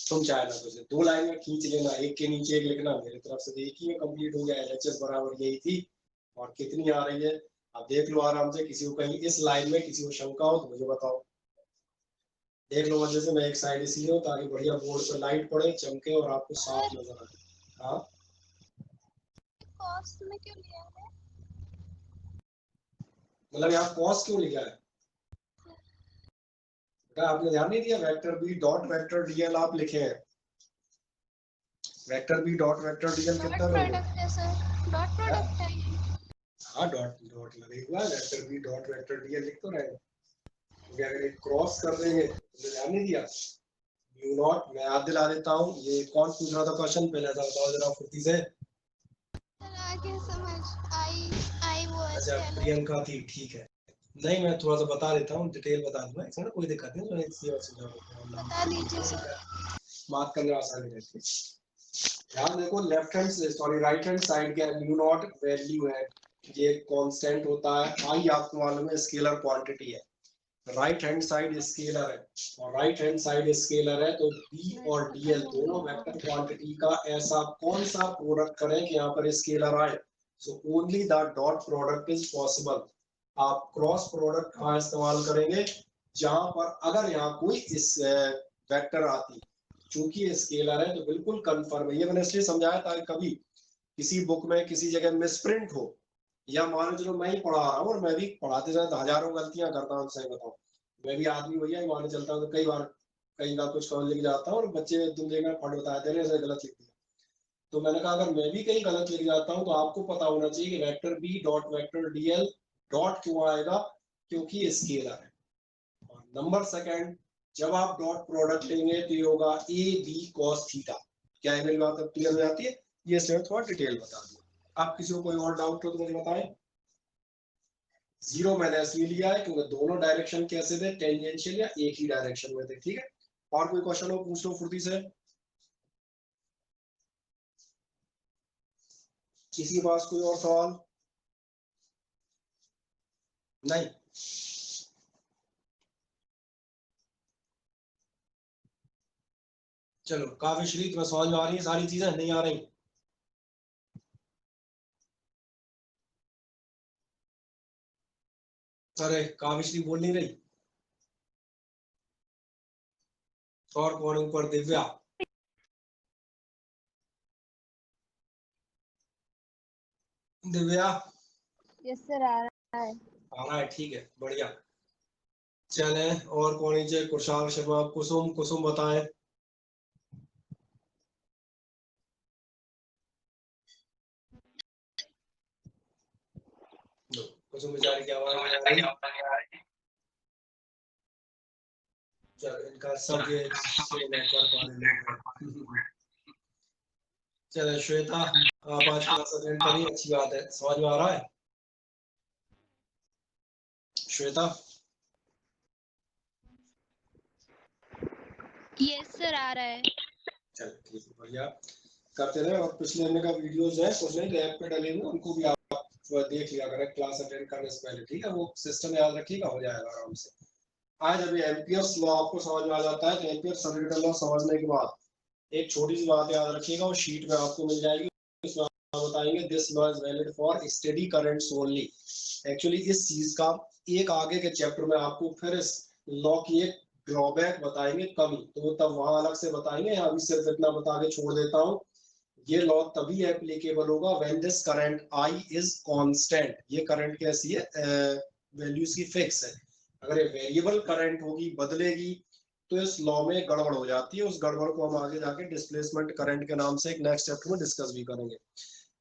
Speaker 1: तुम चाहे ना तो 2 लाइन में खींच लेना, एक के नीचे एक लिखना, मेरी तरफ से एक ही में कंप्लीट हो गया। एलएचएस बराबर यही थी, और कितनी आ रही है अब देख लो आराम से। किसी को कहीं इस लाइन में किसी को शंका हो तो मुझे बताओ, देख लो। वजह से मैं एक साइड इसलिए हूँ ताकि बढ़िया बोर्ड पर लाइट पड़े, चमके और आपको साफ नजर आए। हाँ
Speaker 4: कॉस्ट में क्यों लिया है?
Speaker 1: मतलब यहाँ कॉस क्यों लिखा है बेटा, आपने ध्यान नहीं दिया। Vector B dot vector DL आप लिखे हैं, vector B dot vector DL
Speaker 4: dot
Speaker 1: कितना
Speaker 4: प्रोडक्ट है सर, डॉट प्रोडक्ट है।
Speaker 1: हाँ डॉट डॉट लगे हुआ है, vector B dot vector DL लिख तो रहे हैं, क्योंकि अगर एक क्रॉस कर देंगे तो ध्यान नहीं दिया। म्यू नॉट, मैं याद दिला देता हूँ, ये कौन पूछ रहा था क्वेश्चन, पहले ऐसा बताओ जरा फुर्ती से।
Speaker 4: सर आगे समझ आई वो
Speaker 1: अच्छा प्रियंका थी, ठीक है। नहीं मैं थोड़ा सा बता देता हूँ, डिटेल बता दूंगा, इसमें कोई दिक्कत नहीं, मैं इसी और
Speaker 4: बता दीजिए सर।
Speaker 1: बात करने में आसानी रहती है। ध्यान देखो, left hand sorry right hand side के म्यू नॉट वैल्यू है, ये कांस्टेंट होता है। आई आपको मालूम है स्केलर क्वांटिटी है, राइट हैंड साइड स्केलर है, और राइट हैंड साइड स्केलर है, तो बी और डीएल दोनों वेक्टर क्वांटिटी का ऐसा कौन सा प्रोडक्ट करें कि यहाँ पर स्केलर आए। So only the dot product is possible. आप क्रॉस प्रोडक्ट का इस्तेमाल करेंगे जहां पर अगर यहाँ कोई इस वेक्टर आती, चूंकि स्केलर है तो बिल्कुल कंफर्म है। ये मैंने इसलिए समझाया ताकि कभी किसी बुक में किसी जगह मिसप्रिंट हो, या मान लो चलो मैं ही पढ़ा रहा हूँ और मैं भी पढ़ाते समय हजारों गलतियां करता हूँ, सही बताऊं मैं भी आदमी भैया ही माने चलता हूँ, तो कई बार कहीं का कुछ कॉलेज लिख जाता हूँ और बच्चे तुम देखना फट बताते हैं गलत लिख दिया। तो मैंने कहा अगर मैं भी कहीं गलत लिख जाता हूँ तो आपको पता होना चाहिए कि vector B dot vector DL dot क्यों आएगा, क्योंकि स्केलर है। और नंबर सेकंड, जब आप डॉट प्रोडक्ट लेंगे तो ये होगा ए बी कॉस थीटा। क्या है मेरी बात अब क्लियर हो जाती है, ये सिर्फ थोड़ा डिटेल बता दूं। आप किसी को कोई और डाउट हो तो मुझे बताएं। जीरो मैंने इसलिए लिया है क्योंकि दोनों डायरेक्शन कैसे थे, टेंजेंशियल या एक ही डायरेक्शन में थे, ठीक है। और कोई क्वेश्चन हो पूछ लो फुर्ती से, किसी के पास कोई और सवाल नहीं। चलो काफी श्री तुम्हें समझ में आ रही है सारी चीजें, नहीं आ रही? अरे काव्यश्री बोल नहीं रही, और कौन ऊपर, दिव्या? दिव्या
Speaker 6: यस सर आ रहा है।
Speaker 1: आ रहा है, ठीक है बढ़िया। चले और कौन नीचे, कुशाल शर्मा, कुसुम, कुसुम बताएं। कुसुम बेचारी की आवाज नहीं आ रही। चलो इनका सब ये कर पा रहे। चलो श्वेता, आप आज क्लास अटेंड करिए, अच्छी बात है। समझ में आ रहा है श्वेता?
Speaker 4: यस सर आ रहा है।
Speaker 1: चलो ठीक है बढ़िया, करते रहे। और पिछले महीने का वीडियोस है कुछ नहीं ऐप पे डले हुए, उनको भी आप देख लिया करें क्लास अटेंड करने से पहले, ठीक है। वो सिस्टम याद रखिएगा, हो जाएगा आराम से। आज अभी एम्पियर्स लॉ आपको समझ में आ जाता है, तो एम्पियर्स सर्किट लॉ समझने के बाद एक छोटी सी बात याद रखिएगा, वो शीट में आपको मिल जाएगी, उसमें आप बताएंगे this law is valid for steady currents only. Actually इस चीज का एक आगे के चैप्टर में आपको फिर इस लॉ की एक ड्रॉबैक बताएंगे कमी, तो तब वहां अलग से बताएंगे। अभी सिर्फ इतना बता के छोड़ देता हूँ, ये लॉ तभी एप्लीकेबल होगा when this current I is constant. ये करंट कैसी है, वैल्यूज की फिक्स है। अगर ये वेरिएबल करंट होगी, बदलेगी, तो इस लॉ में गड़बड़ हो जाती है। उस गड़बड़ को हम आगे जाके डिस्प्लेसमेंट करंट के नाम से एक नेक्स्ट चैप्टर में डिस्कस भी करेंगे।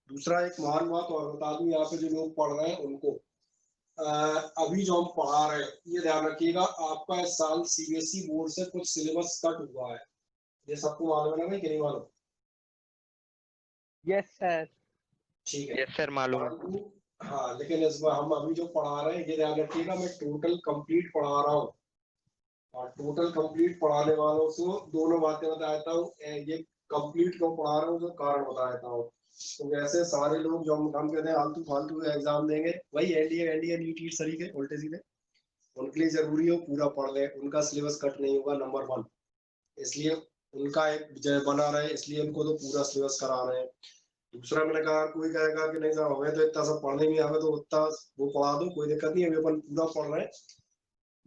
Speaker 1: दूसरा एक महान बात और बता दूं, यहाँ पे जो लोग पढ़ रहे हैं उनको, अभी जो हम पढ़ा रहे हैं ये ध्यान रखिएगा, आपका इस साल सीबीएसई बोर्ड से कुछ सिलेबस कट हुआ है, ये सबको मालूम है ना भाई कि नहीं मालूम?
Speaker 2: Yes sir.
Speaker 1: ठीक है,
Speaker 3: यस सर मालूम है।
Speaker 1: हाँ, लेकिन इस बार हम अभी जो पढ़ा रहे हैं ये ध्यान रखिएगा, मैं टोटल कंप्लीट पढ़ा रहा हूँ, और टोटल कंप्लीट पढ़ाने वालों को दोनों बातें बता देता हूँ। ये कंप्लीट क्यों पढ़ा रहा हूँ, जो कारण बता देता हूँ। तो वैसे सारे लोग जो हम कहते हैं आलतू फालतू एग्जाम देंगे, वही एनडीए नीट सरीके उल्टे सीधे, उनके लिए जरूरी हो पूरा पढ़ ले, उनका सिलेबस कट नहीं होगा नंबर 1, इसलिए उनका एक जय बना रहे, इसलिए उनको तो पूरा सिलेबस करा रहे हैं। दूसरा मैंने कहा, कोई कहेगा कि नहीं साहब हमें तो इतना सब पढ़ने नहीं आवे, तो उतना वो पढ़ा दो, कोई दिक्कत नहीं है, अभी अपन पूरा पढ़ रहे हैं।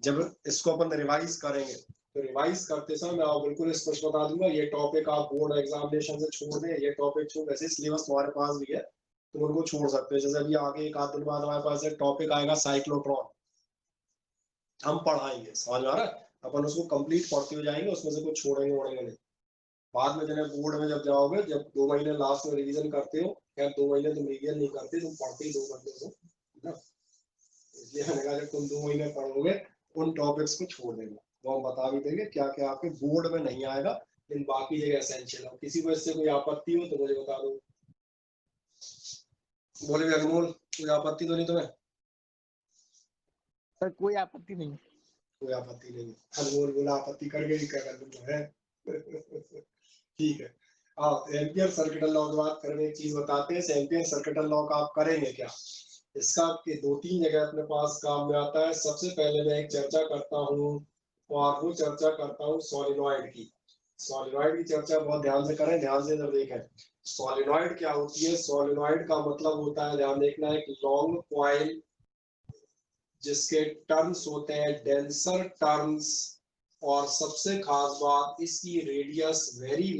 Speaker 1: जब इसको अपन रिवाइज करेंगे तो रिवाइज करते समय मैं आपको बिल्कुल स्पष्ट बता दूंगा, ये टॉपिक आप बोर्ड एग्जामिनेशन से छोड़ दें, ये टॉपिक छोड़, वैसे सिलेबस तुम्हारे पास भी है तुम उनको छोड़ सकते हो। जैसे अभी आगे एक आध दिन बाद हमारे पास एक टॉपिक आएगा साइक्लोट्रॉन, हम पढ़ाएंगे, समझ में आ रहा है? अपन उसको कंप्लीट पढ़ते हुए जाएंगे, उसमें से कुछ छोड़ेंगे ओढ़ेंगे नहीं। बाद में जब बोर्ड में जब जाओगे, जब 2 महीने लास्ट में रिवीजन करते हो, या 2 महीने तुम रिवीजन नहीं करते, तुम पढ़ते ही 2 महीने हो, इसलिए मैंने कहा जब तुम 2 महीने पढ़ोगे उन टॉपिक्स को छोड़ देना, वो हम बता भी देंगे क्या क्या आपके बोर्ड में नहीं आएगा, लेकिन बाकी जगह एसेंशियल है। किसी को इससे कोई आपत्ति हो तो मुझे बता दो। बोले भी अनमोल, कोई आपत्ति तो नहीं तुम्हें?
Speaker 2: सर कोई आपत्ति नहीं।
Speaker 1: कोई आपत्ति नहीं है, अनमोल बोला आपत्ति कर गई, क्या कर दूंगा है। ठीक है, आप एम्पियर सर्किटल लॉ की बात करें, एक चीज बताते हैं, एम्पियर सर्किटल लॉ का आप करेंगे क्या। इसका आपके 2-3 जगह अपने पास काम में आता है। सबसे पहले मैं एक चर्चा करता हूँ, और वो चर्चा करता हूँ सोलिनॉइड की। सोलिनॉइड की चर्चा बहुत ध्यान से करें, ध्यान से जब देखें सोलिनॉइड क्या होती है। सोलिनॉइड का मतलब होता है, ध्यान देखना, एक लॉन्ग कॉइल जिसके टर्न्स होते हैं डेंसर टर्न्स, और सबसे खास बात इसकी रेडियस वेरी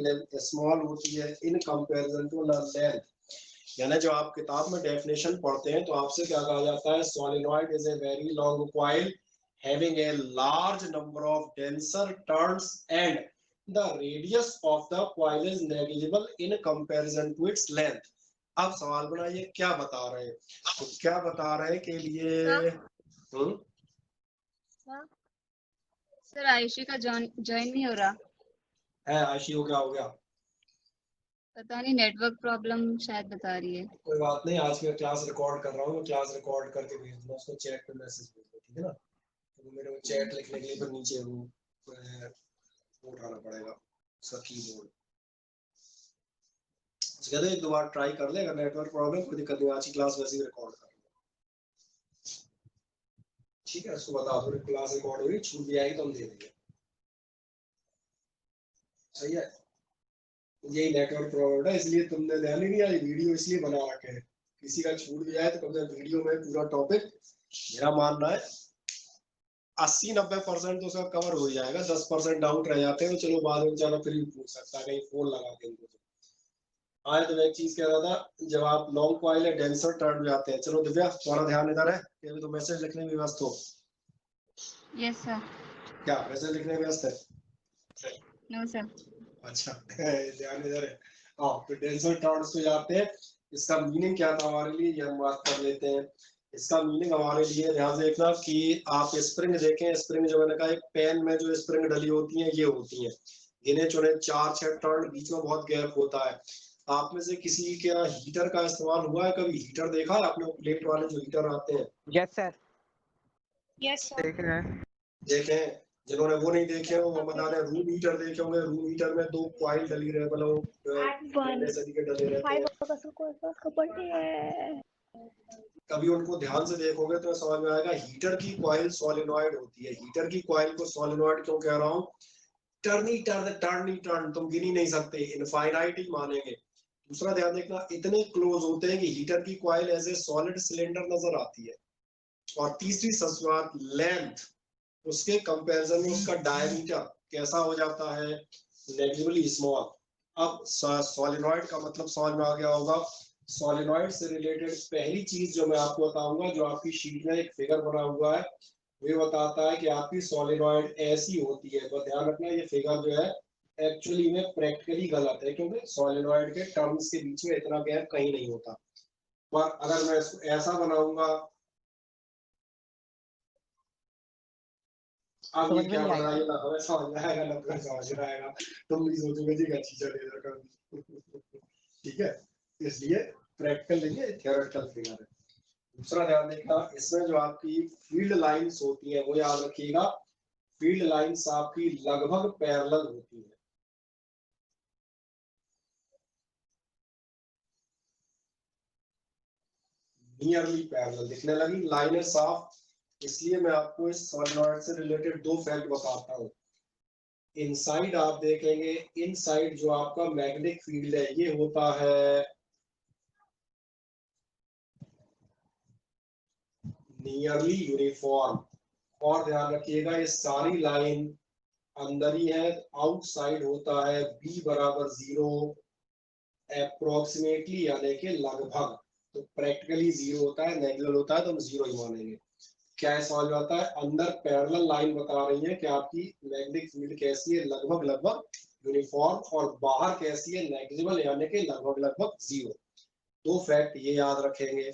Speaker 1: स्मॉल होती है इन कंपैरिजन टू लेंथ। यानी जो आप किताब में डेफिनेशन पढ़ते हैं तो आपसे क्या कहा जाता है, solenoid is a very long coil having a large number of denser turns and the radius of the coil is negligible in comparison to its length. अब सवाल बनाइए क्या बता रहे हैं, तो क्या बता रहे हैं के लिए
Speaker 6: सर आयुषी का ज्वाइन नहीं हो रहा
Speaker 1: है। आशी हो गया
Speaker 6: पता नहीं, नेटवर्क प्रॉब्लम शायद बता रही है।
Speaker 1: कोई बात नहीं, आज मैं क्लास रिकॉर्ड कर रहा हूँ, मैं क्लास रिकॉर्ड करके भेज दूंगा उसको, चैट पे मैसेज भेज दो, ठीक है ना। तो मेरे को चैट लिखने के लिए फिर नीचे वो उठाना पड़ेगा उसका कीबोर्ड। कहते एक 2 बार ट्राई कर ले, अगर नेटवर्क प्रॉब्लम कोई दिक्कत नहीं, आज की क्लास वैसे ही रिकॉर्ड कर लूंगा, ठीक है। उसको बता दो क्लास रिकॉर्ड हुई, छूट भी आएगी तो हम दे देंगे, सही है। यही नेटवर्क प्रॉब्लम है, इसलिए तुमने ध्यान ही नहीं आई, वीडियो इसलिए बना रखे हैं, किसी का छूट भी जाए तो कम से कम वीडियो में पूरा टॉपिक, मेरा मानना है 80-90% तो उसका कवर हो जाएगा, 10% डाउट रह जाते हैं, तो चलो बाद में ज्यादा फिर भी पूछ सकता है, कहीं फोन लगा के इनको। हाँ, तो मैं एक चीज कह रहा था, जब आप लॉन्ग कॉइल है डेंसर टर्न में आते हैं, चलो दिव्या तुम्हारा ध्यान इधर है कि अभी तो मैसेज लिखने में व्यस्त हो।
Speaker 6: Yes sir.
Speaker 1: क्या मैसेज लिखने में व्यस्त है?
Speaker 6: No sir.
Speaker 1: अच्छा, ध्यान इधर है। हाँ, तो डेंसर टर्न्स पे जाते हैं, इसका मीनिंग क्या था हमारे लिए, ये हम बात कर लेते हैं। इसका मीनिंग हमारे लिए ध्यान से देखना कि आप स्प्रिंग देखें, स्प्रिंग जो मैंने कहा एक पेन में जो स्प्रिंग डली होती है ये होती है, गिने चुने 4-6 टर्न, बीच में बहुत गैप होता है। आप में से किसी के हीटर का इस्तेमाल हुआ है कभी? हीटर देखा है आपने, प्लेट वाले जो हीटर आते हैं?
Speaker 2: Yes sir.
Speaker 4: Yes sir.
Speaker 5: देख रहे हैं।
Speaker 1: देखें, जिन्होंने वो नहीं देखे हो वो बता रहे, रूम हीटर देखे होंगे, रूम हीटर में 2 कॉइल डली रहे, मतलब डले रहते हैं। कभी उनको ध्यान से देखोगे तो समझ में आएगा, हीटर की कॉइल सोलिनॉइड होती है। हीटर की कॉइल को सोलिनॉइड क्यों कह रहा हूँ, टर्न तुम गिन ही नहीं सकते, इनफाइनाइट ही मानेंगे। दूसरा ध्यान देखना, इतने क्लोज होते हैं कि हीटर की coil as a solid cylinder नजर आती है। और तीसरी बात, लेंथ, उसके कंपैरिजन में उसका डायमीटर कैसा हो जाता है, नेग्लिजिबली स्मॉल। अब सॉलिनॉइड का मतलब समझ में आ गया होगा। सॉलिनॉइड से रिलेटेड पहली चीज जो मैं आपको बताऊंगा, जो आपकी शीट में एक फिगर बना हुआ है, वो बताता है कि आपकी सॉलिनॉइड ऐसी होती है। तो ध्यान रखना, ये फिगर जो है एक्चुअली में प्रैक्टिकली गलत है, क्योंकि सॉलिनॉइड के टर्म्स के बीच में इतना गैप कहीं नहीं होता। पर अगर मैं इसको ऐसा बनाऊंगा, अब
Speaker 2: समझ
Speaker 1: ये
Speaker 2: में
Speaker 1: क्या
Speaker 2: नहीं
Speaker 1: बना,
Speaker 2: आएगा।
Speaker 1: ये ना हमें समझ में आएगा ना तुम्हें समझ में आएगा, तुम भी सोचोगे जी अच्छी चले कर। ठीक है, इसलिए प्रैक्टिकल नहीं है, थियोरेटिकल फिगर है। दूसरा ध्यान देखना, इसमें जो आपकी फील्ड लाइंस होती है वो याद रखिएगा, फील्ड लाइंस आपकी लगभग पैरेलल होती है। नियरली पैरेलल दिखने लगी, लाइनें साफ। इसलिए मैं आपको इस सॉलिनॉइड से रिलेटेड दो फैक्ट बताता हूँ। इनसाइड आप देखेंगे, इनसाइड जो आपका मैग्नेटिक फील्ड है ये होता है नियरली यूनिफॉर्म। और ध्यान रखिएगा, ये सारी लाइन अंदर ही है, आउटसाइड होता है b बराबर 0 अप्रोक्सीमेटली, यानी कि लगभग। तो प्रैक्टिकली 0 होता है, नेगुलर होता है तो हम 0 ही मानेंगे। क्या समझ में आता है, अंदर पैरेलल लाइन बता रही है कि आपकी मैग्नेटिक फील्ड कैसी है, लगभग लगभग यूनिफॉर्म, और बाहर कैसी है, नेग्लिजिबल, यानी कि लगभग लगभग 0। दो फैक्ट ये याद रखेंगे।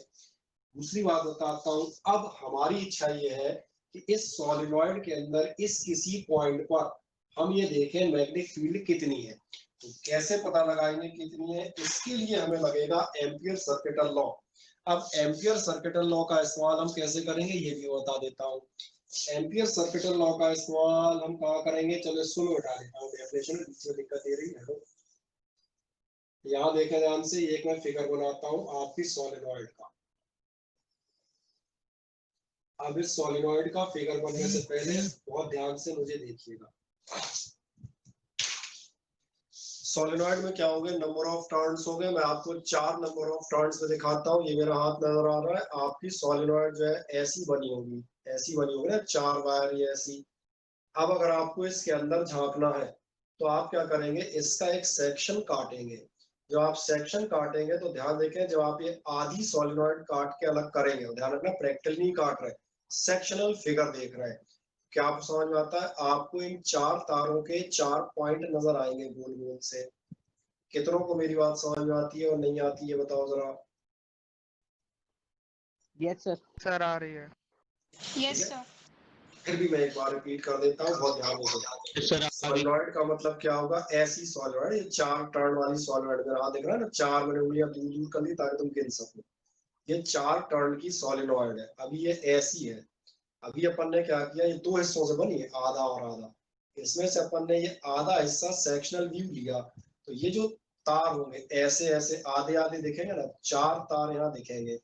Speaker 1: दूसरी बात बताता हूं, अब हमारी इच्छा ये है कि इस सॉलिनॉइड के अंदर इस किसी पॉइंट पर हम ये देखें मैग्नेटिक फील्ड कितनी है। तो कैसे पता लगाएंगे कितनी है, इसके लिए हमें लगेगा एम्पियर सर्किटल लॉ। अब एम्पियर सर्किटल लॉ का इस्तेमाल हम कैसे करेंगे ये भी बता देता हूँ। एम्पियर सर्किटल लॉ का इस्तेमाल हम कहाँ करेंगे, चलो इसको मैं उठा देता हूँ, डेफिनेशन में दिक्कत दे रही है। यहाँ देखें ध्यान से, एक मैं फिगर बनाता हूँ आपकी सॉलिनॉइड का। अब इस सॉलिनॉइड का फिगर बनने से पहले बहुत ध्यान से मुझे देखिएगा। सॉलिनॉइड में क्या हो गए, नंबर ऑफ टर्न्स हो गए। मैं आपको 4 नंबर ऑफ टर्न्स में दिखाता हूँ। ये मेरा हाथ नजर आ रहा है, आपकी सॉलिनॉइड जो है ऐसी बनी होगी, ऐसी बनी होगी ना, 4 वायर ये ऐसी। अब अगर आपको इसके अंदर झांकना है तो आप क्या करेंगे, इसका एक सेक्शन काटेंगे। जो आप सेक्शन काटेंगे तो ध्यान देखें, जब आप ये आधी सॉलिनॉइड काट के अलग करेंगे, ध्यान रखना प्रैक्टिकल नहीं काट रहे, सेक्शनल फिगर देख रहे हैं, क्या आप समझ में आता है, आपको इन 4 तारों के 4 पॉइंट नजर आएंगे गोल गोल से। कितनों को मेरी बात समझ में आती है और नहीं आती है, बताओ जरा।
Speaker 2: Yes sir.
Speaker 5: सर आ रही है।
Speaker 4: Yes, sir.
Speaker 1: फिर भी मैं एक बार रिपीट कर देता हूँ, बहुत ध्यान से।
Speaker 3: सर आगे
Speaker 1: सॉलिनॉइड का मतलब क्या होगा, ऐसी सॉलिनॉइड, ये 4 टर्न वाली सॉलिनॉइड, मेरा हाथ दिख रहा है ना, 4 मैंने उंगलियां दूर दूर कर दी ताकि तुम गिन सको। ये 4 टर्न की सॉलिनॉइड है। अभी ये ऐसी है। अभी अपन ने क्या किया, ये 2 हिस्सों से बनी है, आधा और आधा। इसमें से अपन ने ये आधा हिस्सा सेक्शनल व्यू लिया, तो ये जो तार होंगे ऐसे ऐसे आधे आधे दिखेंगे ना, 4 तार यहाँ दिखेंगे।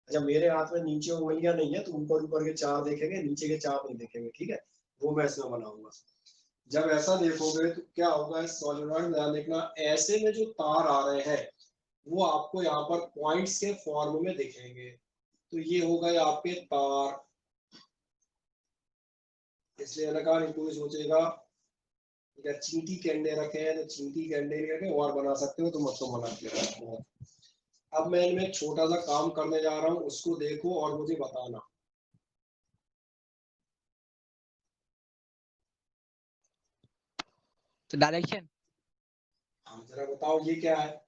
Speaker 1: अच्छा, मेरे हाथ में नीचे उंगलियां नहीं है तो ऊपर ऊपर के 4 देखेंगे, नीचे के 4 नहीं देखेंगे, ठीक है, वो मैं इसमें बनाऊंगा। जब ऐसा देखोगे तो क्या होगा, इस सॉलिनॉइड में ध्यान देखना, ऐसे में जो तार आ रहे हैं वो आपको यहाँ पर पॉइंट्स के फॉर्म में दिखेंगे। तो ये हो गए आपके तार। इसलिए मैंने कहा कोई सोचेगा या चींटी के अंडे रखे हैं तो चींटी के अंडे रखे और बना सकते हो, तो मत तो बना के। अब मैं इनमें एक छोटा सा काम करने जा रहा हूँ, उसको देखो और मुझे बताना।
Speaker 2: तो डायरेक्शन।
Speaker 1: हाँ जरा बताओ ये क्या है।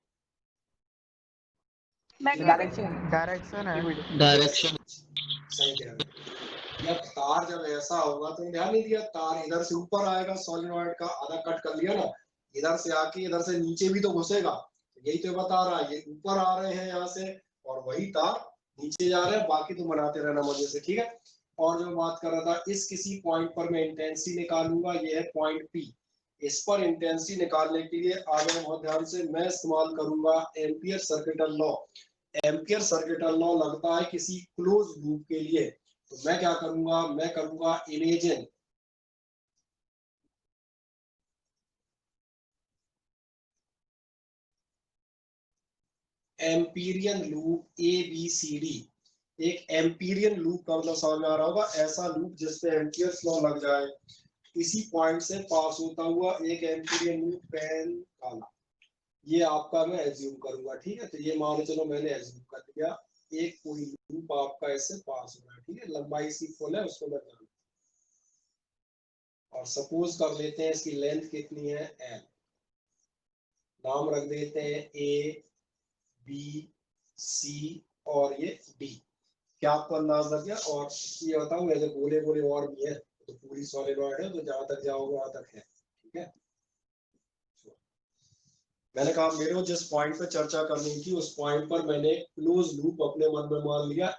Speaker 4: Magnetic.
Speaker 2: डायरेक्शन।
Speaker 5: डायरेक्शन है।
Speaker 3: डायरेक्शन
Speaker 1: सही कह रहे हो। या तार जब ऐसा होगा तो ध्यान नहीं दिया, तार इधर से ऊपर आएगा, सॉलिनॉइड का आधा कट कर लिया ना, इधर से आके इधर से नीचे भी तो घुसेगा। यही तो बता रहा है, ये ऊपर आ रहे हैं यहाँ से और वही तार नीचे जा रहे हैं। बाकी तो बनाते रहना मजे से, ठीक है। और जो बात कर रहा था, इस किसी पॉइंट पर मैं इंटेंसिटी निकालूंगा, ये है पॉइंट पी। इस पर इंटेंसिटी निकालने के लिए आगे बहुत ध्यान से मैं इस्तेमाल करूंगा ampere circuital law. Ampere circuital law लगता है किसी क्लोज लूप के लिए। तो मैं क्या करूंगा, मैं करूंगा imagine amperian loop A B C D. एक एम्पीरियन लूप का मतलब समझ में आ रहा होगा, ऐसा लूप जिसपे एम्पियर्स लॉ लग जाए, इसी पॉइंट से पास होता हुआ एक एम्पीरियन लूप पेन काला, ये आपका मैं एज्यूम करूंगा, ठीक है। तो ये मान चलो मैंने एज्यूम कर लिया, एक कोई लूप आपका इससे पास हो रहा है, ठीक है, लंबाई इसकी फुल है, उसको मैं जानूं, और सपोज कर लेते हैं इसकी लेंथ कितनी है, एल, नाम रख देते हैं ए बी सी और ये डी, क्या आपको अंदाज लग गया। और ये बताऊं, ऐसे गोले गोले और भी है, तो पूरी सॉलिडॉइड है, तो जहां तक जाओगे वहां तक है, ठीक है। मैंने कहा मेरे को जिस पॉइंट पे चर्चा करनी थी उस पॉइंट पर मैंने क्लोज लूप अपने मन में मान लिया,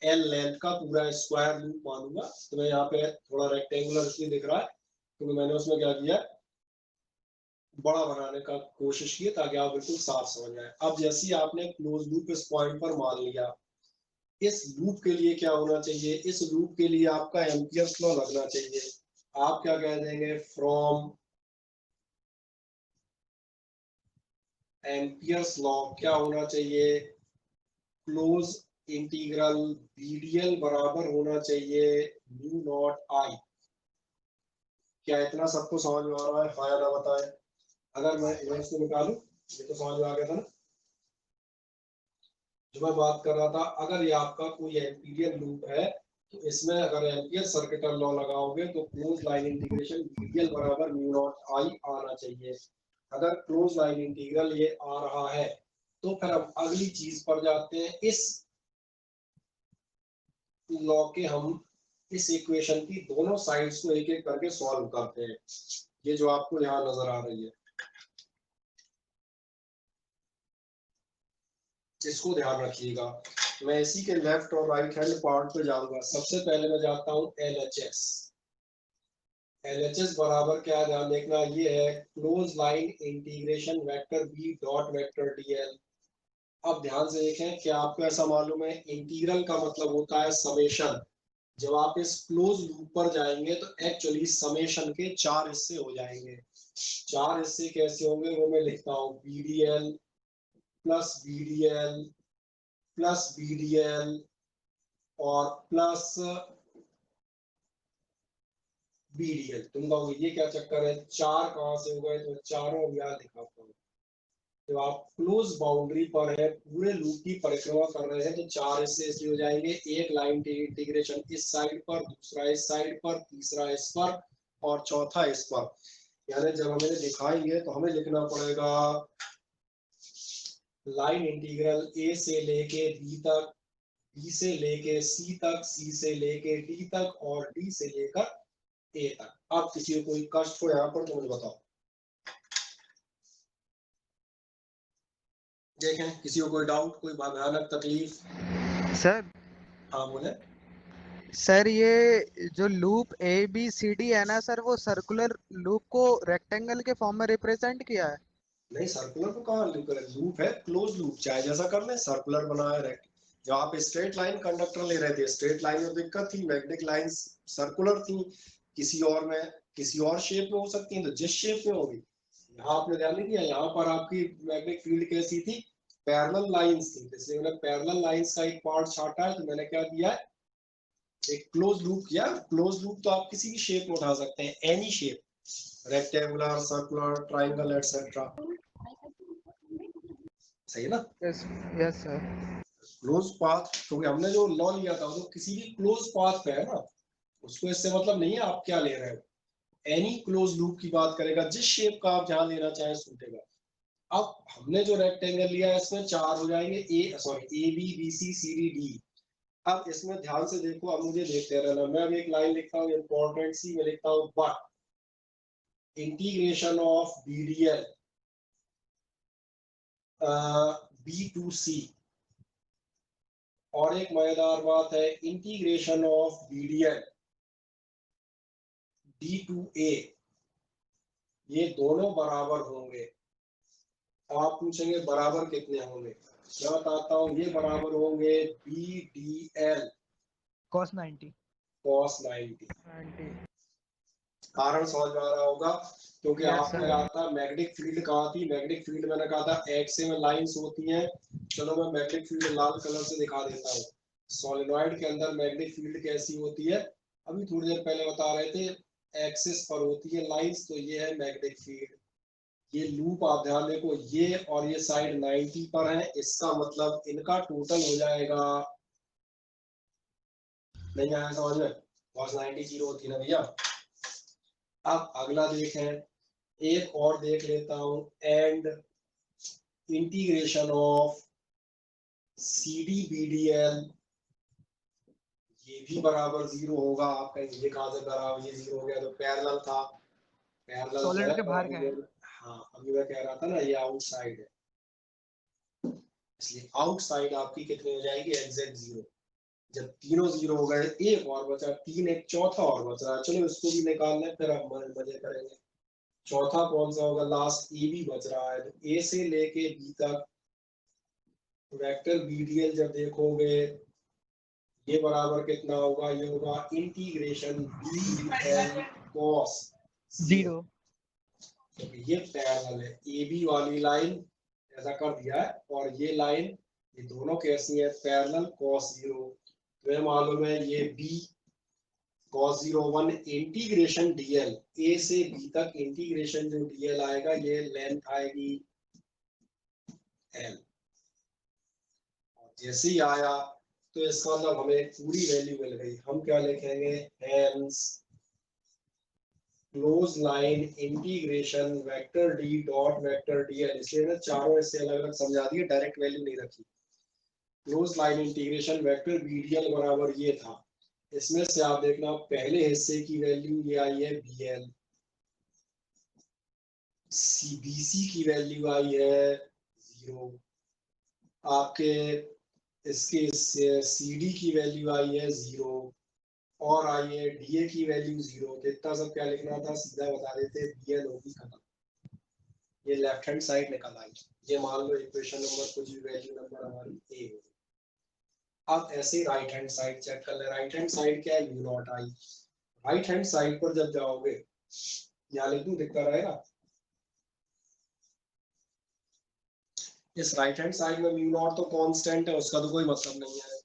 Speaker 1: एल लेंथ का पूरा स्क्वायर लूप मानूंगा। तो मैं यहाँ पे थोड़ा रेक्टेंगुलर इसलिए दिख रहा है क्योंकि मैंने उसमें क्या किया, बड़ा बनाने का कोशिश की ताकि आप बिल्कुल साफ समझ आए। अब जैसे ही आपने क्लोज लूप इस पॉइंट पर मान लिया, इस लूप के लिए क्या होना चाहिए, इस लूप के लिए आपका एम्पियर्स लॉ लगना चाहिए। आप क्या कह देंगे, फ्रॉम एम्पियर्स लॉ क्या होना चाहिए, क्लोज इंटीग्रल बीडीएल बराबर होना चाहिए म्यू नॉट आई। क्या इतना सबको समझ में आ रहा है, हाँ या ना बताएं। अगर मैं इसको निकालूं, ये तो समझ में आ गया था ना जो मैं बात कर रहा था। अगर ये आपका कोई एम्पीरियन लूप है तो इसमें अगर एम्पियर सर्किटल लॉ लगाओगे तो क्लोज लाइन इंटीग्रेशन बीडीएल बराबर म्यू नॉट आई आना चाहिए। अगर क्लोज लाइन इंटीग्रल ये आ रहा है तो फिर हम अगली चीज पर जाते हैं। इस लॉ के हम इस इक्वेशन की दोनों साइड्स को एक एक करके सॉल्व करते हैं, ये जो आपको यहाँ नजर आ रही है, इसको ध्यान रखिएगा। मैं इसी के लेफ्ट और राइट हैंड पार्ट पे जाऊंगा। सबसे पहले मैं जाता हूँ LHS। LHS बराबर क्या है, ध्यान देखना, ये है close line integration vector B dot vector DL. अब ध्यान से देखें, क्या आपको ऐसा मालूम है, इंटीग्रल का मतलब होता है समेशन। जब आप इस क्लोज लूप पर जाएंगे तो एक्चुअली समेशन के 4 हिस्से हो जाएंगे। 4 हिस्से कैसे होंगे वो मैं लिखता हूँ, BDL plus BDL plus BDL और प्लस BDL। तुम कहोगे ये क्या चक्कर है, 4 कहां से हो गए, तो चारों यहाँ दिखाता हूँ। जब आप क्लोज बाउंड्री पर है, पूरे लूप की परिक्रमा कर रहे हैं, तो 4 हिस्से इसलिए हो जाएंगे, एक लाइन इंटीग्रेशन इस साइड पर, दूसरा इस साइड पर, तीसरा इस पर और चौथा इस पर। यानी जब हमें दिखाएंगे तो हमें लिखना पड़ेगा लाइन इंटीग्रल ए से लेके बी तक, बी से लेके सी तक, सी से लेके डी तक और डी से लेकर ए तक। अब किसी को कोई कष्ट हो यहाँ पर तो मुझे बताओ, देखें किसी को कोई डाउट, कोई भयानक तकलीफ।
Speaker 5: सर
Speaker 1: हाँ बोले।
Speaker 5: सर ये जो loop A B C D है ना सर, वो सर्कुलर लूप को रेक्टेंगल के फॉर्म में रिप्रेजेंट किया है।
Speaker 1: नहीं, सर्कुलर को कहाँ लूप है, लूप है क्लोज लूप, चाहे जैसा कर ले, सर्कुलर बनाया रेक्ट। जब आप स्ट्रेट लाइन कंडक्टर ले रहे थे, स्ट्रेट लाइन में दिक्कत थी, मैग्नेटिक लाइंस सर्कुलर थी, किसी और में किसी और शेप में हो सकती है, तो जिस शेप में होगी। यहाँ आपने ध्यान नहीं दिया, यहाँ पर आपकी मैग्नेटिक फील्ड कैसी थी, पैरेलल लाइंस थी, इसलिए मैंने पैरेलल लाइंस का एक पार्ट छाटा है, तो मैंने क्या किया है, एक क्लोज लूप किया। क्लोज लूप तो आप किसी भी शेप में उठा सकते हैं, any shape, rectangular, circular, triangle etcetera, सही है ना।
Speaker 5: Yes sir.
Speaker 1: क्लोज पाथ, क्योंकि हमने जो लॉ लिया था वो किसी भी क्लोज पाथ पे है ना, उसको इससे मतलब नहीं है आप क्या ले रहे हो, एनी क्लोज लूप की बात करेगा, जिस शेप का आप जहां लेना चाहें सूटेगा। अब हमने जो रेक्टेंगल लिया है इसमें 4 हो जाएंगे, A B B C C D D. अब इसमें ध्यान से देखो, अब मुझे देखते रहना, मैं अभी एक लाइन लिखता हूँ इंपॉर्टेंट सी, मैं लिखता हूँ but integration of BDL B2C, और एक मजेदार बात है, इंटीग्रेशन ऑफ BDL D2A, ये दोनों बराबर होंगे। आप पूछेंगे बराबर कितने होंगे, मैं बताता हूँ, ये बराबर होंगे BDL
Speaker 2: cos 90।
Speaker 1: कारण समझ में आ रहा होगा, क्योंकि
Speaker 5: Yes,
Speaker 1: आपने
Speaker 5: sir.
Speaker 1: कहा था मैग्नेटिक फील्ड कहा थी, मैग्नेटिक फील्ड मैंने कहा था एक्स में लाइंस होती हैं। चलो मैं मैग्नेटिक फील्ड लाल कलर से दिखा देता हूँ, सोलेनॉइड के अंदर मैग्नेटिक फील्ड कैसी होती है, अभी थोड़ी देर पहले बता रहे थे, एक्सिस पर होती है लाइंस, तो ये है मैग्नेटिक फील्ड। ये लूप आप ध्यान देखो, ये और ये साइड 90 पर है, इसका मतलब इनका टोटल हो जाएगा, नहीं आया समझ में, cos 90 जीरो होती है ना भैया। अब अगला देखें, एक और देख लेता हूं, and integration of CD BDL, ये भी बराबर जीरो होगा। आप कहेंगे ये कहां से बराबर, ये जीरो हो गया, तो पैरेलल था, पैरेलल
Speaker 2: सॉलिड के बाहर का है।
Speaker 1: हाँ अभी मैं कह रहा था ना, ये आउटसाइड है, इसलिए आउटसाइड आपकी कितनी हो जाएगी, एग्जैक्ट जीरो। जब तीनों जीरो हो गए, एक और बचा, तीन एक चौथा और बच रहा है, चलो इसको भी निकाल लें, फिर आप मजे करेंगे। चौथा कौन सा होगा, लास्ट ए बी बच रहा है, तो ए से लेके बी तक वेक्टर BDL जब देखोगे, ये बराबर कितना होगा, ये होगा इंटीग्रेशन BDL cos
Speaker 2: जीरो।
Speaker 1: तो ये पैरेलल है, ए बी वाली लाइन ऐसा कर दिया है, और ये लाइन, ये दोनों कैसी है, पैरेलल cos जीरो। तो मालूम है ये b cos 01 integration dl, a से b तक इंटीग्रेशन जो dl आएगा, ये लेंथ आएगी l, और जैसे ही आया तो इसका मतलब हमें पूरी वैल्यू मिल गई। हम क्या लिखेंगे, hence close line integration vector d dot vector dl, इसलिए ना चारों इससे अलग अलग समझा दिए, डायरेक्ट वैल्यू नहीं रखी। Close line integration vector BDL बराबर ये था, इसमें से आप देखना पहले हिस्से की वैल्यू ये आई है BL, BC की वैल्यू आई है 0, आपके इसके CD की वैल्यू आई है 0, और आई है DA की वैल्यू 0। तो इतना सब क्या लिखना था, सीधा बता देते, BL होगी खत्म, ये लेफ्ट हैंड साइड निकल आई। ये मान लो इक्वेशन नंबर कुछ भी वैल्यू नंबर हमारी A होगी। अब ऐसे राइट हैंड साइड चेक कर ले, राइट हैंड साइड क्या है, mu not I. Right hand side पर जब जाओगे, यहाँ लिख दूं, दिखता रहेगा, इस राइट हैंड साइड में म्यू नॉट तो कांस्टेंट है, उसका तो कोई मतलब नहीं है।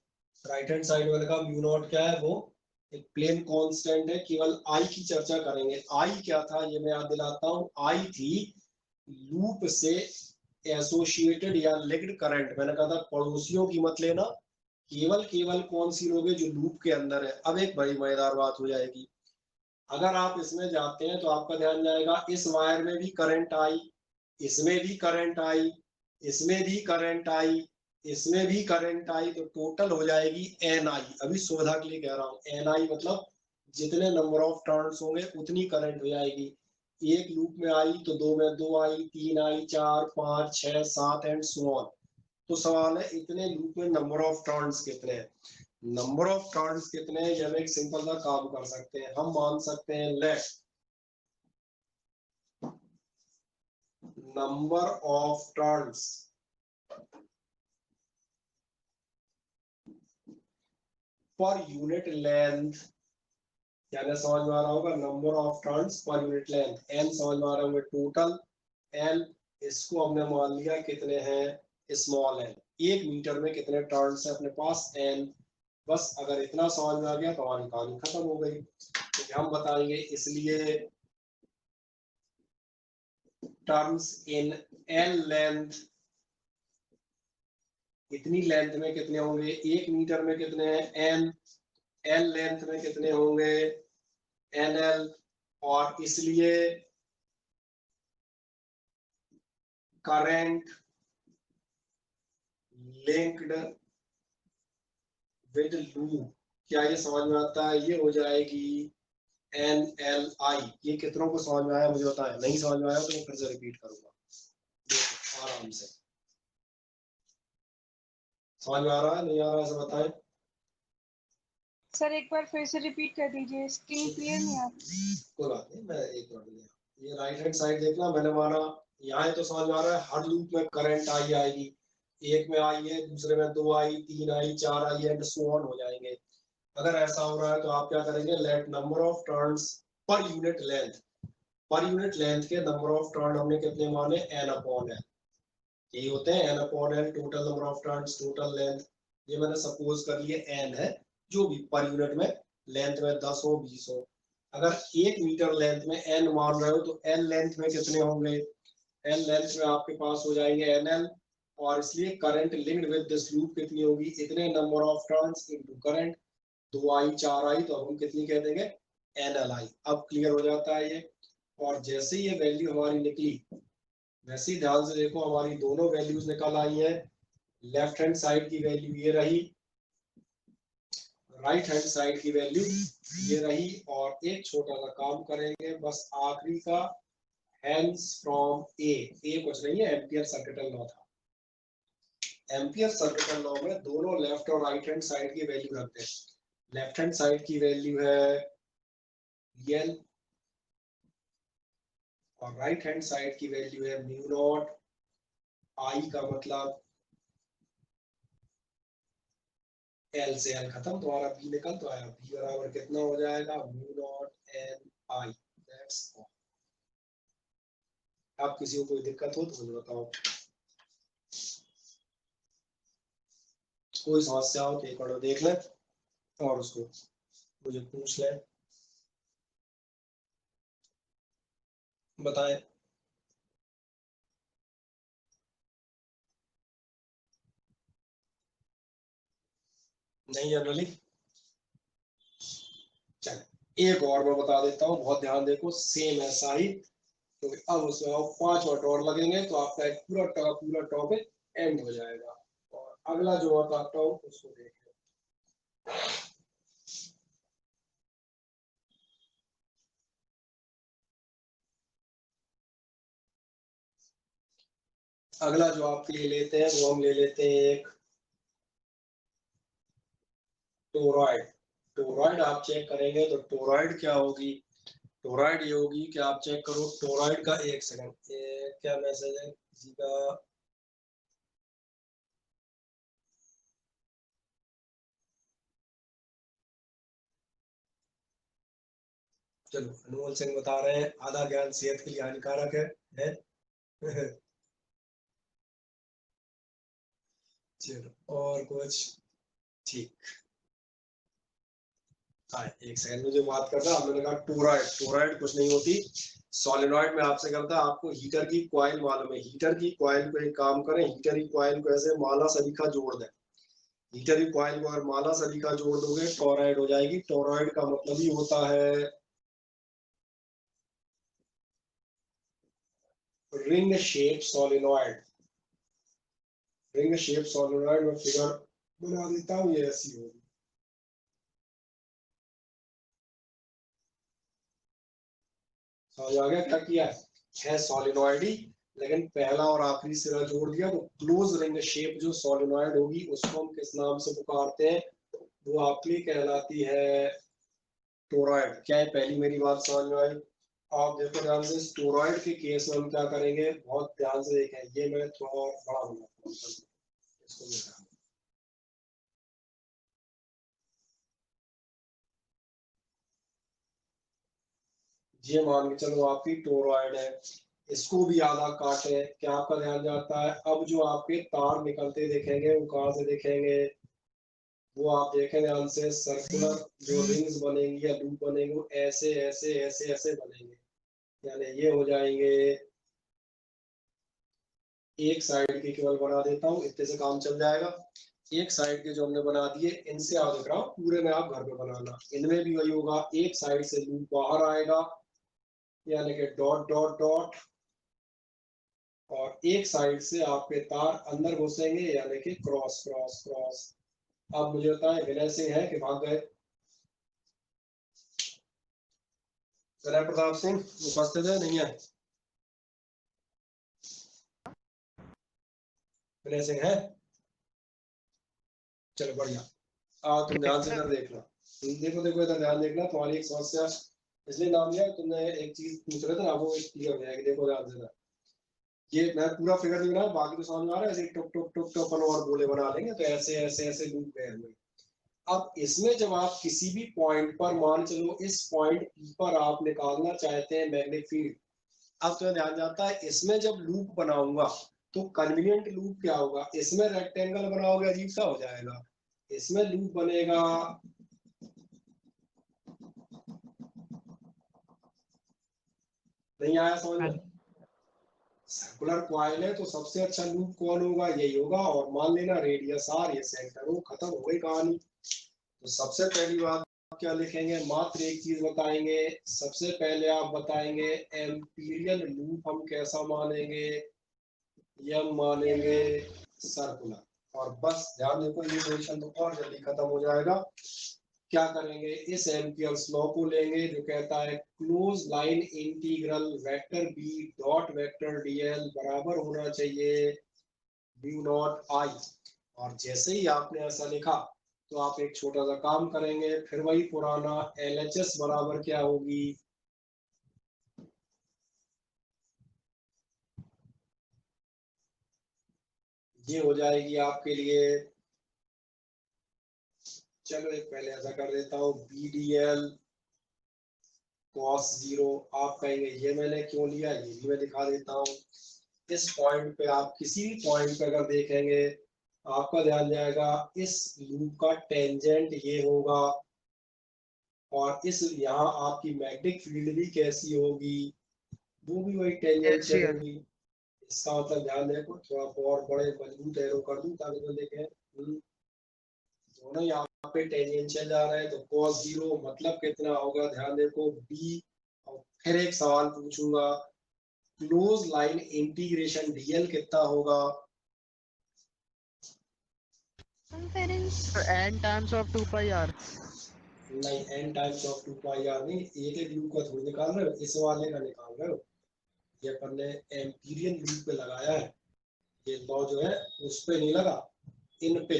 Speaker 1: राइट हैंड साइड में लिखा म्यू नॉट क्या है, वो एक प्लेन कांस्टेंट है, केवल आई की चर्चा करेंगे। आई क्या था ये मैं याद दिलाता हूँ, आई थी लूप से एसोसिएटेड या लिंक्ड करंट। मैंने कहा था पड़ोसियों की मत लेना, केवल कौन सी लोगे जो लूप के अंदर है। अब एक बड़ी मजेदार बात हो जाएगी, अगर आप इसमें जाते हैं तो आपका ध्यान जाएगा, इस वायर में भी करंट आई, इसमें भी करंट आई, इसमें भी करंट आई, इसमें भी करंट आई, तो टोटल हो जाएगी NI। अभी सुविधा के लिए कह रहा हूँ, NI मतलब जितने नंबर ऑफ टर्न्स होंगे उतनी करंट हो जाएगी। एक लूप में आई तो दो में दो आई, तीन आई, 4 5 6 7 एंड सो ऑन। तो सवाल है इतने लूप में नंबर ऑफ टर्न्स कितने हैं, नंबर ऑफ टर्न्स कितने हैं, हम एक सिंपल सा काम कर सकते हैं, हम मान सकते हैं let number of turns per unit length, क्या समझ में आ रहा होगा, number of turns per unit length, n समझ में आ रहा होगा, टोटल l, इसको हमने मान लिया कितने हैं, स्मॉल n, 1 मीटर में कितने टर्न्स है अपने पास, n। बस अगर इतना समझ में आ गया तो हमारी कहानी खत्म हो गई। तो हम बताएंगे, इसलिए टर्न्स इन l लेंथ, इतनी लेंथ में कितने होंगे, 1 मीटर में कितने हैं n, l लेंथ में कितने होंगे NL, और इसलिए करंट लिंक्ड विद लूप, क्या ये समझ में आता है, ये हो जाएगी NLI। ये कितनों को समझ में आया मुझे बताएं, नहीं समझ में आया तो मैं फिर से रिपीट करूंगा, देखो आराम से। समझ में आ रहा है, नहीं आ रहा है, ऐसा बताएं।
Speaker 4: सर एक बार फिर से रिपीट कर दीजिए, स्क्रीन क्लियर नहीं आ रही।
Speaker 1: कोई बात नहीं, मैं एक बार ये राइट हैंड साइड देखना, मैंने माना यहाँ तो समझ में आ रहा है, हर लूप में करंट आई आएगी, एक में आई है, दूसरे में 2 आई, 3 आई, 4 आई, एंड सो ऑन हो जाएंगे। अगर ऐसा हो रहा है तो आप क्या करेंगे, let number of turns per unit length, per unit length के नंबर ऑफ टर्न हमने कितने माने, n/l, यही होते हैं n/l, total number of turns, total length. ये मैंने सपोज कर लिया n है, जो भी पर यूनिट में लेंथ में 10 हो 20 हो, अगर 1 मीटर लेंथ में n मान रहे हो तो n लेंथ में कितने होंगे, n लेंथ में आपके पास हो जाएंगे nl, और इसलिए current linked with this loop कितनी होगी, इतने number of turns into current, 2i 4i, तो अब हम कितनी कह देंगे nli। अब क्लियर हो जाता है ये। और जैसे ये वैल्यू हमारी निकली, वैसे ही ध्यान से देखो हमारी दोनों वैल्यूज निकल आई हैं। लेफ्ट हैंड साइड की वैल्यू ये रही, राइट हैंड साइड की वैल्यू ये रही, और एक छोटा सा काम करेंगे बस आखिरी का, हैंस फ्रॉम ए कुछ नहीं है, एम्पियर सर्किटल लॉ था। एम्पियर सर्किटल लॉ में दोनों लेफ्ट और राइट हैंड साइड की वैल्यू रखते हैं। लेफ्ट हैंड साइड की वैल्यू है VL और राइट हैंड साइड की वैल्यू है म्यू नॉट I, का मतलब L से L खत्म, तुम्हारा B निकल तो आया, B बराबर कितना हो जाएगा, mu naught N I। That's all. आप किसी को कोई दिक्कत हो तो मुझे बताओ, कोई समस्या हो तो एक बार देख लें और उसको मुझे पूछ लें, बताएं। नहीं जनरली, चल एक और मैं बता देता हूँ, बहुत ध्यान देखो, सेम ऐसा ही, तो अब उसमें आप 5 मिनट और लगेंगे तो आपका एक पूरा टॉपिक एंड हो जाएगा। और अगला जो बताता हूँ उसको देखें। अगला जो आप ले लेते हैं वो हम ले लेते हैं एक टोरॉइड। टोरॉइड आप चेक करेंगे तो टोरॉइड क्या होगी, टोरॉइड ये होगी कि आप चेक करो टोरॉइड का, एक सेकंड, क्या मैसेज है किसी का, चलो अनमोल सिंह बता रहे हैं आधा ज्ञान सेहत के लिए हानिकारक है? चलो और कुछ, ठीक। हाँ एक सेकंड में जो बात कर रहा हमने कहा टोरॉइड, टोरॉइड कुछ नहीं होती, सॉलिनॉइड में आपसे करता है, आपको हीटर की कॉइल मालूम है, हीटर की कॉइल को एक काम करें, हीटर की कॉइल को ऐसे माला सलीका जोड़ दें, हीटर की कॉइल को अगर माला सलीका जोड़ दोगे टोरॉइड हो जाएगी। टोरॉइड का मतलब ही होता है ring shape solenoid. Ring shape solenoid में फिगर बना देता हूँ, ये ऐसी होगी। समझ आ गया क्या किया है सॉलिनॉइड ही, लेकिन पहला और आखिरी सिरा जोड़ दिया, तो क्लोज रिंग शेप जो सॉलिनॉइड होगी उसको हम किस नाम से पुकारते हैं, वो आपकी कहलाती है टोरॉइड। क्या है पहली मेरी बात समझ में आई? आप देखो ध्यान से, टोरॉइड के केस में हम क्या करेंगे, बहुत ध्यान से देखें, ये मैं थोड़ा और बड़ा बनाता हूँ इसको, देखा ये मान के चलो आपकी टोरॉइड है, इसको भी आधा काटे, क्या आपका ध्यान जाता है, अब जो आपके तार निकलते दिखेंगे वो कहाँ से दिखेंगे, वो आप देखें ध्यान से, सर्कुलर जो रिंग्स बनेंगी या लूप बनेंगे वो ऐसे ऐसे ऐसे ऐसे बनेंगे, यानी ये हो जाएंगे, एक साइड के केवल बना देता हूँ, इतने से काम चल जाएगा। एक साइड के जो हमने बना दिए, इनसे आप देख रहा हूँ पूरे में आप घर पे बनाना, इनमें भी वही होगा, एक साइड से लूप बाहर आएगा यानी कि डॉट डॉट डॉट, और एक साइड से आपके तार अंदर घुसेंगे यानी कि क्रॉस क्रॉस क्रॉस। अब मुझे बताएं विनय सिंह है कि भाग गए, विनय प्रताप सिंह उपस्थित है नहीं है, विनय सिंह है, चलो बढ़िया। तुम ध्यान से इधर देखना, देखो देखो इधर ध्यान देखना, तुम्हारी एक समस्या इसलिए नाम लिया, तुमने एक चीज पूछ रहे थे ना, वो एक क्लियर हो जाएगी, देखो ध्यान से। ये मैं पूरा फिगर नहीं बना, बाकी तो समझ में आ रहा है, ऐसे टुक टुक टुक टुक अपन और बोले बना लेंगे, तो ऐसे ऐसे ऐसे लूप गए हुए। अब इसमें जब आप किसी भी पॉइंट पर, मान चलो इस पॉइंट P पर आप निकालना चाहते हैं मैग्नेटिक फील्ड, अब तो ध्यान जाता है इसमें जब लूप बनाऊंगा तो कन्वीनियंट लूप क्या होगा, इसमें रेक्टेंगल बनाओगे अजीब सा हो जाएगा, इसमें लूप बनेगा नहीं आया समझ में? सर्कुलर कॉइल है तो सबसे अच्छा लूप कौन होगा? यही होगा। और मान लेना रेडियस आर, ये सेंटर हो, खत्म हो गई कहानी। तो सबसे पहली बात क्या लिखेंगे? मात्र एक चीज बताएंगे। सबसे पहले आप बताएंगे एम्पीरियल लूप हम कैसा मानेंगे? यम मानेंगे सर्कुलर। और बस ध्यान देखो, ये क्वेश्चन तो और जल्दी खत्म हो जाएगा। क्या करेंगे? इस एम्पियर्स लॉ को लेंगे जो कहता है close line integral vector B dot vector DL बराबर होना चाहिए म्यू नॉट आई। और जैसे ही आपने ऐसा लिखा तो आप एक छोटा सा काम करेंगे, फिर वही पुराना एलएचएस बराबर क्या होगी? ये हो जाएगी आपके लिए, चलो एक पहले ऐसा कर देता हूँ, B D L cos zero. आप कहेंगे ये मैंने क्यों लिया, ये भी मैं दिखा देता हूँ। इस पॉइंट पे आप किसी भी पॉइंट पे अगर देखेंगे आपका ध्यान जाएगा इस लूप का टेंजेंट ये होगा, और इस यहाँ आपकी मैग्नेटिक फील्ड भी कैसी होगी? वो भी वही टेंजेंशियल
Speaker 5: Axial।
Speaker 1: होगी। इसका मतलब ध्यान देखो, थोड़ा और बड़े मजबूत एरो कर दूं ताकि तो देखें दोनों यहाँ पे टेंजेंशियल जा रहे हैं। तो cos जीरो मतलब कितना होगा? ध्यान देखो b। और फिर एक सवाल पूछूंगा, क्लोज लाइन इंटीग्रेशन डीएल कितना होगा?
Speaker 5: n times of 2 pi r।
Speaker 1: नहीं, n times of 2 pi r नहीं, एक एक लूप का थोड़ी निकाल रहे हो, इस वाले का निकाल रहे हो। ये अपन ने एम्पीरियन लूप पे लगाया है, ये लॉ जो है उस पे नहीं लगा, इन पे।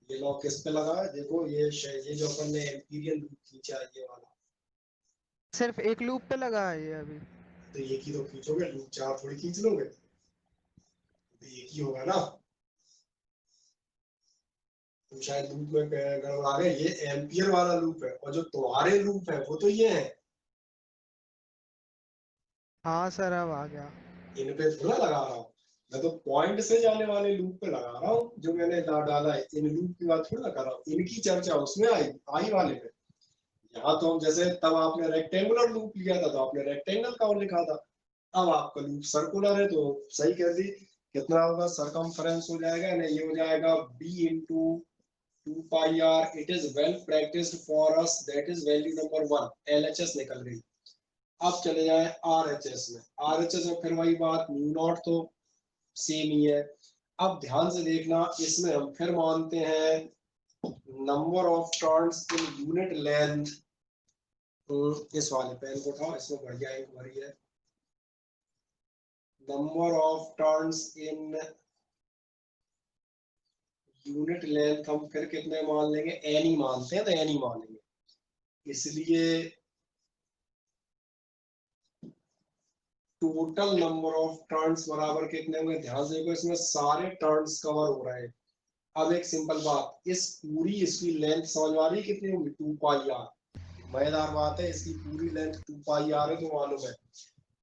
Speaker 1: ये लॉ किस पे लगा है? देखो ये जो अपन ने एम्पीरियन लूप खींचा है ये वाला,
Speaker 5: सिर्फ एक लूप पे लगा है ये अभी।
Speaker 1: तो एक ही तो खींचोगे, लूप चार थोड़ी खींच लोगे, तो एक ही होगा ना। तो शायद लूप में गड़बड़ा गए, ये एम्पियर वाला लूप है, और जो तुम्हारे लूप है वो तो ये है।
Speaker 5: हाँ सर अब आ गया।
Speaker 1: इन पे थोड़ा लगा रहा हूँ मैं, तो पॉइंट से जाने वाले लूप पे लगा रहा हूँ जो मैंने डाला है। इन लूप की बात थोड़ा कर रहा हूँ, इनकी चर्चा उसमें आई वाले पे। यहाँ तो हम जैसे तब आपने रेक्टेंगुलर लूप लिया था तो आपने रेक्टेंगल का और लिखा था, अब आपका लूप सर्कुलर है तो सही कह दी। कितना होगा? सरकमफेरेंस हो जाएगा ना, ये हो जाएगा b into 2 pi r. It is well practised for us, that is value number 1। LHS निकल गई। अब चले जाए आरएचएस में। आरएचएस में फिर वही बात, म्यू नॉट तो सेम ही है। अब ध्यान से देखना, इसमें हम फिर मानते हैं number of turns in unit length. इस वाले पेन को उठाओ, इसमें बढ़िया एक भरी है। Number of turns in unit length हम फिर कितने मान लेंगे? एन ही मानते हैं तो एन ही मानेंगे। इसलिए टोटल नंबर ऑफ टर्न्स बराबर कितने होंगे? ध्यान से देखो, इसमें सारे टर्न्स कवर हो रहे हैं। अब एक सिंपल बात, इस पूरी इसकी लेंथ समझ आ रही है कितनी होगी? 2 पाई आर। मजेदार बात है, इसकी पूरी लेंथ 2 पाई आर है तो मालूम है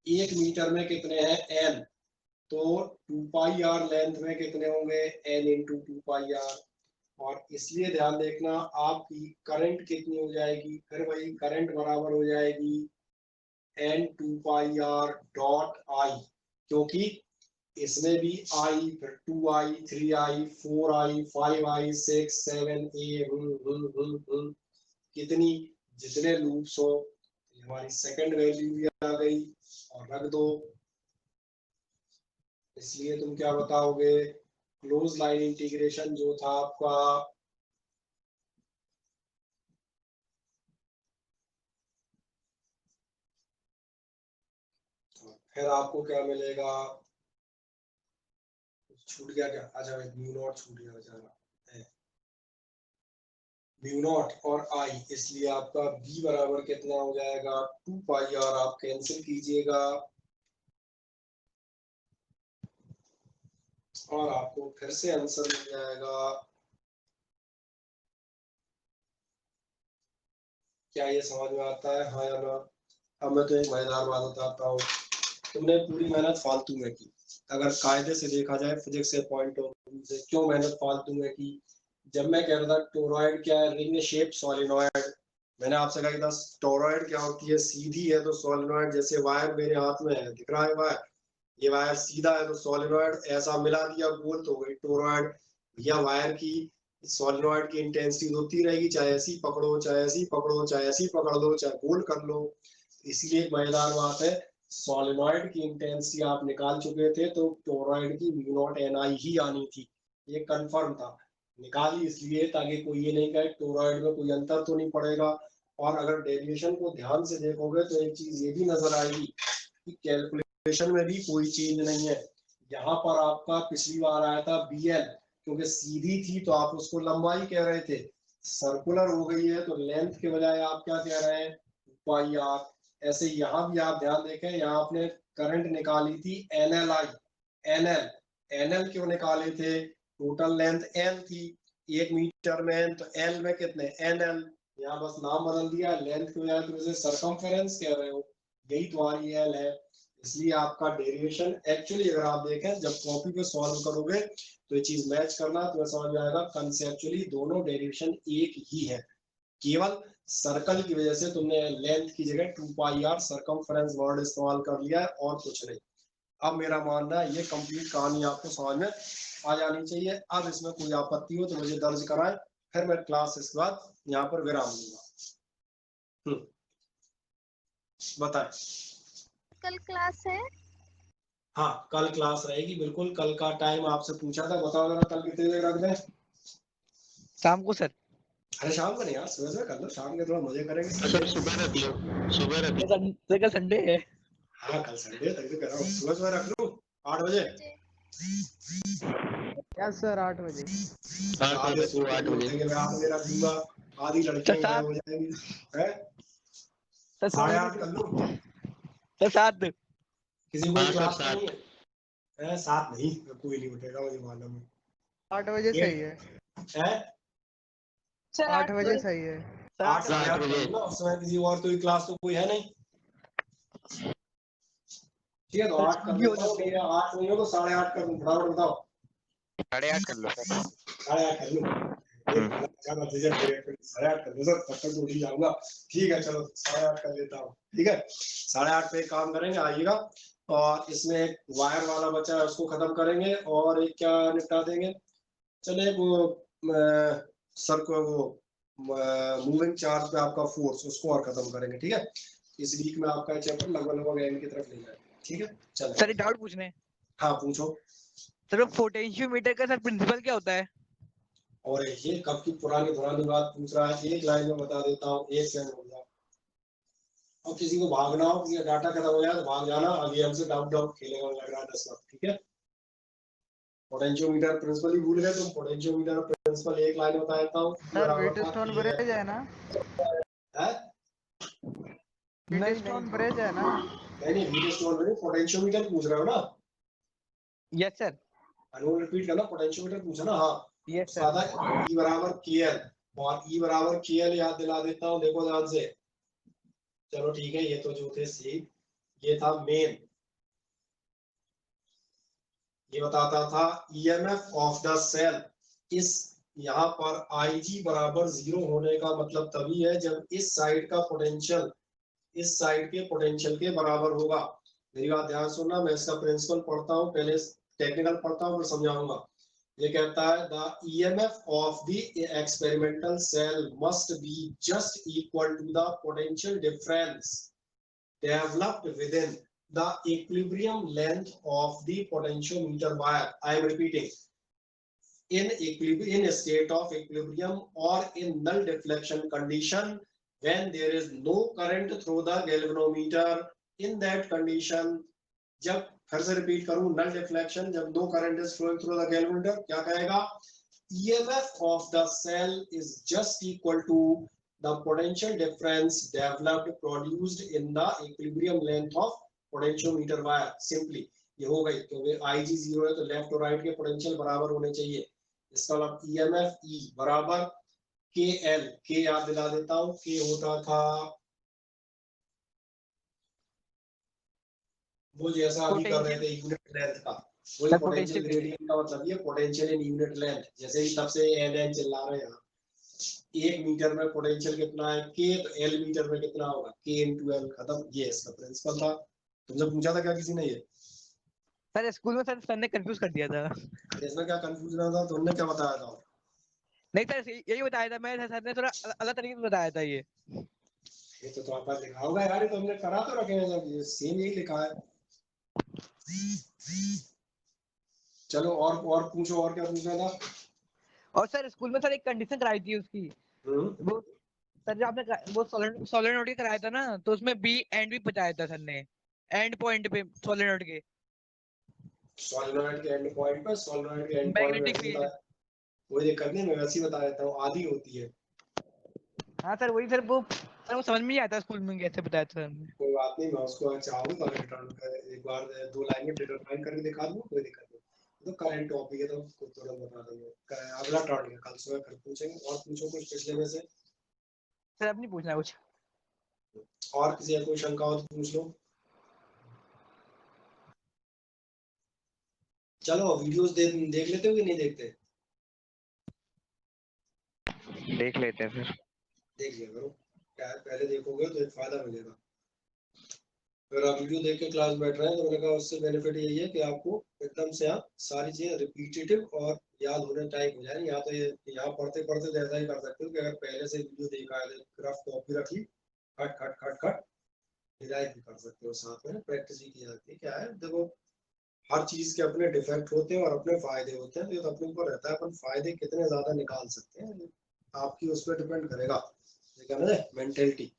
Speaker 1: 1 मीटर में कितने हैं? एन। तो 2 पाई आर लेंथ में कितने होंगे? N into 2 pi r. और इसलिए ध्यान देखना, आपकी करंट कितनी हो जाएगी? फिर वही करंट बराबर हो जाएगी n 2 pi r dot I, क्योंकि इसमें भी आई, फिर 2i, 3i, 4i, 5i, 6, 7, कितनी जितने लूप्स हो। हमारी सेकंड वैल्यू भी आ गई, और रख दो। इसलिए तुम क्या बताओगे? क्लोज लाइन इंटीग्रेशन जो था आपका, फिर आपको क्या मिलेगा? छूट गया क्या? अच्छा म्यू नॉट छूट गया बेचारा, म्यू नॉट और आई। इसलिए आपका b बराबर कितना हो जाएगा? 2 पाई आर। आप कैंसिल कीजिएगा और आपको फिर से आंसर मिल जाएगा। क्या ये समझ में आता है, हाँ या ना? अब मैं तो एक मजेदार बात बताता हूँ, तुमने पूरी मेहनत फालतू में की। अगर कायदे से देखा जाए, फिजिक्स से पॉइंट ऑफ व्यू से, क्यों मेहनत फालतू में की? जब मैं कह रहा था टोरॉइड क्या है, रिंग शेप सॉलिनॉइड, मैंने आपसे कहा था टोरॉइड क्या होती है, सीधी है तो सॉलिनॉइड, जैसे वायर मेरे हाथ में है, दिख रहा है वायर, ये वायर सीधा है तो सॉलिनॉइड, ऐसा मिला दिया गोल तो हो गई टोरॉइड। या वायर की सॉलिनॉइड की इंटेंसिटी होती रहेगी, चाहे ऐसी पकड़ो, चाहे ऐसी पकड़ो, चाहे ऐसी पकड़ लो, चाहे गोल कर लो। इसलिए एक मजेदार बात है, सॉलिनॉइड की इंटेंसिटी आप निकाल चुके थे तो टोरॉइड की म्यू नॉट NI ही आनी थी, ये कंफर्म था। निकाली इसलिए ताकि कोई ये नहीं कहे टोरॉइड में कोई अंतर तो नहीं पड़ेगा। और अगर डेरिवेशन को ध्यान से देखोगे तो एक चीज ये भी नजर आएगी कि कैलकुलेशन में भी कोई चेंज नहीं है। यहाँ पर आपका पिछली बार आया था BL, क्योंकि सीधी थी तो आप उसको लंबाई कह रहे थे, सर्कुलर हो गई है तो लेंथ के बजाय आप क्या कह रहे हैं, पाई आर। ऐसे यहाँ भी आप ध्यान देखें, यहाँ आपने करंट निकाली थी NLI, NL क्यों निकाले थे, टोटल लेंथ L थी 1 मीटर में, तो L में कितने NL, यहाँ बस नाम बदल दिया, लेंथ की बजाय तो इसे सरकमफेरेंस कह रहे हो, यही तुम्हारी L है। इसलिए आपका डेरिवेशन एक्चुअली अगर आप देखें जब कॉपी पे सॉल्व करोगे तो ये चीज मैच करना तो समझ में आएगा, कंसेप्चुअली दोनों डेरिवेशन एक ही है, केवल सर्कल की वजह से तुमने लेंथ की जगह 2πr सरकमफेरेंस वर्ड इस्तेमाल कर लिया है और कुछ नहीं। अब मेरा मानना है ये कंप्लीट कहानी आपको समझ में आ जानी चाहिए। अब इसमें कोई आपत्ति हो तो मुझे दर्ज कराएं, फिर मैं क्लास इसके बाद यहाँ पर विराम दूंगा। बताएं।
Speaker 4: कल क्लास है?
Speaker 1: हाँ कल क्लास रहेगी, बिल्कुल कल का टाइम आपसे पूछा था, बताओ जरा कल कितने बजे रख दें?
Speaker 2: शाम को सर।
Speaker 1: अरे शाम को नहीं यार, सुबह सुबह कर लो, शाम के थोड़ा मजे करेंगे।
Speaker 3: सर सुबह रख लो, सुबह रख लो।
Speaker 2: कल संडे है।
Speaker 1: हाँ कल संडे तक तो कर रहा हूँ, सुबह सुबह रख लूँ 8 बजे।
Speaker 5: यस सर 8 बजे।
Speaker 3: 8 बजे, 8 बजे।
Speaker 1: मैं आप मेरा दूंगा, आधी लड़कियां गायब हो जाएंगी, हैं? 8:30 कर लूँ?
Speaker 2: सर 7।
Speaker 1: किसी को
Speaker 3: हाँ,
Speaker 1: क्लास
Speaker 3: सर,
Speaker 1: नहीं है? 7 नहीं, कोई नहीं उठेगा, मुझे मालूम है।
Speaker 5: 8 बजे सही है।
Speaker 1: हैं?
Speaker 4: सर
Speaker 5: 8 बजे सही है।
Speaker 1: 8 साढ़े 8
Speaker 3: बजे।
Speaker 1: कर लूँ ना, उस समय किसी और कोई क्लास तो कोई है नहीं। ठीक है तो 8 कर लेता हूँ, या 8 नहीं हो तो 8:30 कर दूँ, फटाफट बताओ।
Speaker 7: 8:30 कर लो सर।
Speaker 1: 8:30 कर लूँ? 8:30 कर दो सर, तब तक तो उठ ही जाऊंगा। ठीक है चलो 8:30 कर लेता हूँ, ठीक है। 8:30 पे काम करेंगे, आइएगा। और इसमें एक वायर वाला बचा है उसको खत्म करेंगे, और एक क्या निपटा देंगे, चले वो सर को वो मूविंग चार्ज पे आपका फोर्स, उसको और खत्म करेंगे, ठीक है। इस वीक में आपका चैप्टर लगभग एंड की तरफ ले जाए, ठीक है। चलो
Speaker 2: सर एक डाउट पूछने हैं।
Speaker 1: हाँ पूछो।
Speaker 2: सर पोटेंशियोमीटर का सर प्रिंसिपल क्या होता है?
Speaker 1: और ये कब की पुरानी बात पूछ रहा है, एक लाइन में बता देता हूँ, एक सेकंड हो गया। और किसी को भागना हो, किसी का डाटा खत्म हो जाए तो भाग जाना, अभी हमसे डाउट खेलेगा, लग रहा है 10 वक्त, ठीक है। पोटेंशियोमीटर प्रिंसिपल ही भूल गए तुम, पोटेंशियोमीटर प्रिंसिपल एक लाइन बता देता हूँ।
Speaker 5: सर व्हीटस्टोन ब्रिज है ना? व्हीटस्टोन ब्रिज है ना?
Speaker 1: नहीं व्हीटस्टोन ब्रिज, पोटेंशियोमीटर पूछ रहे हो ना?
Speaker 2: Yes sir.
Speaker 1: अनुल रिपीट करना, पोटेंशियोमीटर पूछा ना? हाँ
Speaker 2: यस सर।
Speaker 1: सादा E बराबर KL, और E बराबर KL याद दिला देता हूँ, देखो ध्यान से। चलो ठीक है, ये तो जो थे सी, ये था मेन, ये बताता था EMF ऑफ द सेल। इस यहाँ पर IG बराबर 0 होने का मतलब तभी है जब इस साइड का पोटेंशियल इस साइड के पोटेंशियल के बराबर होगा। मेरी बात ध्यान सुनना, मैं इसका प्रिंसिपल पढ़ता हूँ, पहले टेक्निकल पढ़ता हूँ फिर समझाऊंगा। ये कहता है the EMF of the experimental cell must be just equal to the potential difference developed within the equilibrium length of the potentiometer wire. I am repeating, in a state of equilibrium or in null deflection condition, when there is no current through the galvanometer, in that condition, जब फिर से repeat करूं, null deflection, जब no current is flowing through the galvanometer, क्या कहेगा? EMF of the cell is just equal to the potential difference developed produced in the equilibrium length of potentiometer wire. Simply ये हो गई, क्योंकि IG 0 है तो left और राइट के पोटेंशियल बराबर होने चाहिए। इसका मतलब EMF E बराबर KL, K याद दिला देता हूँ, K होता था वो जैसा अभी कर रहे थे यूनिट लेंथ का, वही
Speaker 2: सर,
Speaker 1: पोटेंशियल
Speaker 2: potential-
Speaker 1: ग्रेडियंट का मतलब ये पोटेंशियल इन यूनिट लेंथ, जैसे ही तब से एन चिल्ला रहे हैं 1 मीटर में पोटेंशियल कितना है के, तो एल मीटर में कितना होगा के इनटू एल, खत्म। ये इसका प्रिंसिपल था। तुमसे पूछा था क्या किसी ने ये?
Speaker 2: सर स्कूल में सर ने कंफ्यूज कर दिया था।
Speaker 1: इसमें क्या कंफ्यूजन था? तुमने क्या बताया था?
Speaker 2: नहीं सर, यही बताया था मैं, सर ने थोड़ा अलग तरीके से बताया था ये।
Speaker 1: ये तो आप पर लिखा होगा यार, ये तो हमने करा तो रखे हैं सब, ये सेम यही लिखा है। चलो और पूछो, और क्या पूछना था?
Speaker 2: और सर स्कूल में सर एक कंडीशन कराई थी उसकी, वो सर जो आपने वो सोलेनोइड के कराया था ना, तो उसमें बी एंड भी बताया था सर ने, एंड पॉइंट पे सोलेनोइड के।
Speaker 1: सोलेनोइड के एंड पॉइंट पर, सोलेनोइड के एंड पॉइंट
Speaker 2: मैग्नेटिक
Speaker 1: वैसे
Speaker 2: फील्ड।
Speaker 1: बताया, कोई दिक्कत नहीं, मैं वैसे ही बता देता हूँ, आधी होती है।
Speaker 2: हाँ सर वही सर, वो सर वो समझ में नहीं आता स्कूल में कैसे बताया था सर ने।
Speaker 1: कोई बात नहीं, मैं उसको चाहूँ तो रिटर्न कर एक बार 2 लाइन में डिटरमाइन करके दिखा दूँ, कोई दिक्कत नहीं। तो करंट टॉपिक है तो उसको तुरंत बता देंगे। अगला टर्न है, कल सुबह फिर पूछेंगे। और पूछो कुछ पिछले में से।
Speaker 2: सर अब नहीं पूछना कुछ।
Speaker 1: और किसी का कोई शंका हो तो पूछ लो। चलो वीडियोस देख लेते हो कि नहीं देखते?
Speaker 7: देख लेते हैं फिर।
Speaker 1: देख लिया करो, क्या है, पहले देखोगे तो एक फायदा मिलेगा। अगर आप वीडियो देख के क्लास बैठ रहे हैं तो मैंने कहा उससे बेनिफिट यही है कि आपको एकदम से आप सारी चीजें रिपीटेटिव और याद होने टाइप हो जाए। यहाँ तो ये यहाँ पढ़ते पढ़ते तो ऐसा ही कर सकते हो कि अगर पहले से वीडियो देखा है, ग्राफ कॉपी रख ली, खट खट खट खट डिराइव भी कर सकते हो, साथ में प्रैक्टिस भी की जाती है। क्या है देखो, हर चीज के अपने डिफेक्ट होते हैं और अपने फायदे होते हैं, तो ये तो अपने ऊपर रहता है अपन फायदे कितने ज्यादा निकाल सकते हैं, आपकी उस पर डिपेंड करेगा। ठीक है ना, मेंटेलिटी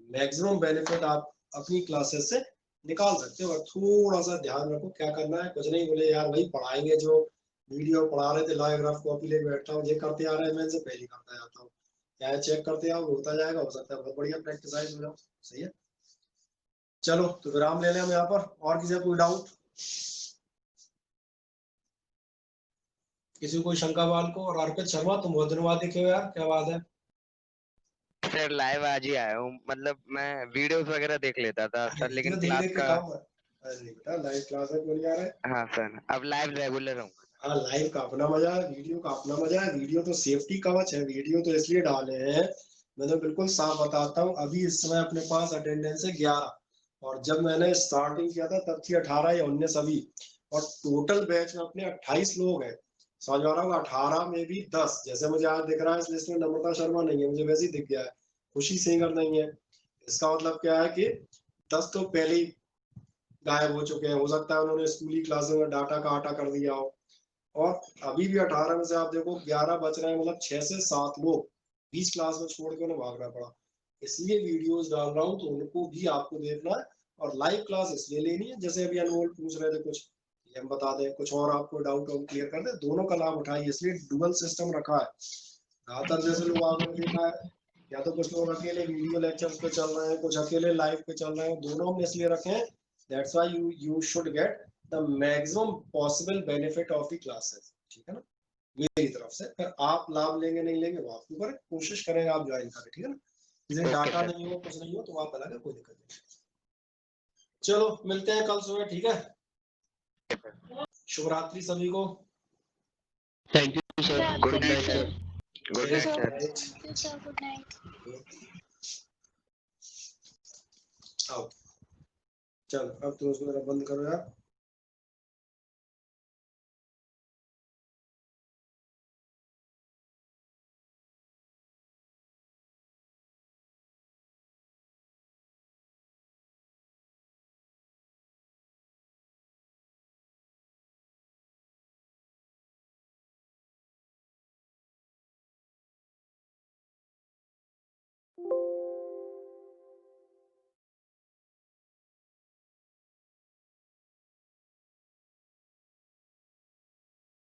Speaker 1: मैक्सिमम बेनिफिट आप अपनी क्लासेस से निकाल सकते हो। और थोड़ा सा ध्यान रखो क्या करना है, कुछ नहीं बोले यार भाई पढ़ाएंगे जो वीडियो पढ़ा रहे थे लाइव ग्राफ कॉपी ले बैठा हूँ, ये करते आ रहा है, मैं इनसे पहले करता जाता हूँ, क्या चेक करते आओ, होता जाएगा, हो सकता है बहुत बढ़िया प्रैक्टिस हो जाओ। सही है, चलो तो विराम ले लें हम यहाँ पर। और किसी का कोई डाउट, किसी को कोई शंका वाल को? और अर्पित शर्मा तुम बहुत दिन बाद दिखे हो यार, क्या बात है?
Speaker 7: सर लाइव आज ही आया हूँ, मतलब मैं वीडियोस वगैरह देख लेता था सर, लेकिन
Speaker 1: वीडियो देख
Speaker 7: क्लास
Speaker 1: देख के
Speaker 7: का।
Speaker 1: काम है। अरे नहीं बेटा, लाइव क्लास में क्यों नहीं आ रहे?
Speaker 7: हाँ सर, अब लाइव रेगुलर हूँ।
Speaker 1: हाँ, लाइव का अपना मजा है, वीडियो का अपना मजा है। वीडियो तो सेफ्टी कवच है, वीडियो तो इसलिए डाले हैं, मैं तो बिल्कुल साफ बताता हूँ। अभी इस समय अपने पास अटेंडेंस है 11, और जब मैंने स्टार्टिंग किया था तब थी 18 या 19 अभी, और टोटल बैच में अपने 28 लोग हैं। समझ आ रहा होगा, 18 में भी 10, जैसे मुझे आज दिख रहा है इस लिस्ट में नम्रता शर्मा नहीं है, मुझे वैसे ही दिख गया है, खुशी सिंगर नहीं है। इसका मतलब क्या है कि 10 तो पहले ही गायब हो चुके हैं, हो सकता है उन्होंने स्कूली क्लासों में डाटा का आटा कर दिया हो। और अभी भी 18 में से आप देखो 11 बच रहे हैं, मतलब 6 से 7 लोग बीच क्लास में छोड़ के उन्हें भागना पड़ा। इसलिए वीडियोस डाल रहा हूँ, तो उनको भी आपको देखना है। और लाइव क्लास इसलिए लेनी है, जैसे अभी अनमोल पूछ रहे थे कुछ, ये हम बता दें, कुछ और आपको डाउट हम क्लियर कर दें, दोनों का लाभ उठाइए। इसलिए डुअल सिस्टम रखा है। ज्यादातर जैसे लोग आपने देखा है, या तो कुछ लोग अकेले वीडियो लेक्चर्स पे चल रहे हैं, कुछ अकेले लाइव पे चल रहे हैं, दोनों हमने इसलिए रखे हैं, that's why you should get the maximum possible benefit of the classes. ठीक है ना, मेरी तरफ से। फिर आप लाभ लेंगे नहीं लेंगे वो आपके ऊपर, कोशिश करेंगे आप ज्वाइन करें। ठीक है ना, किसी डाटा नहीं हो कुछ नहीं हो तो आप अलग है, कोई दिक्कत नहीं। चलो मिलते हैं कल सुबह, ठीक है। शुभ रात्रि सभी को।
Speaker 3: Thank you sir, good night sir.
Speaker 7: Good night sir.
Speaker 4: Thank you, sir. Good night.
Speaker 1: आओ, चलो अब तो उसको बंद करो यार।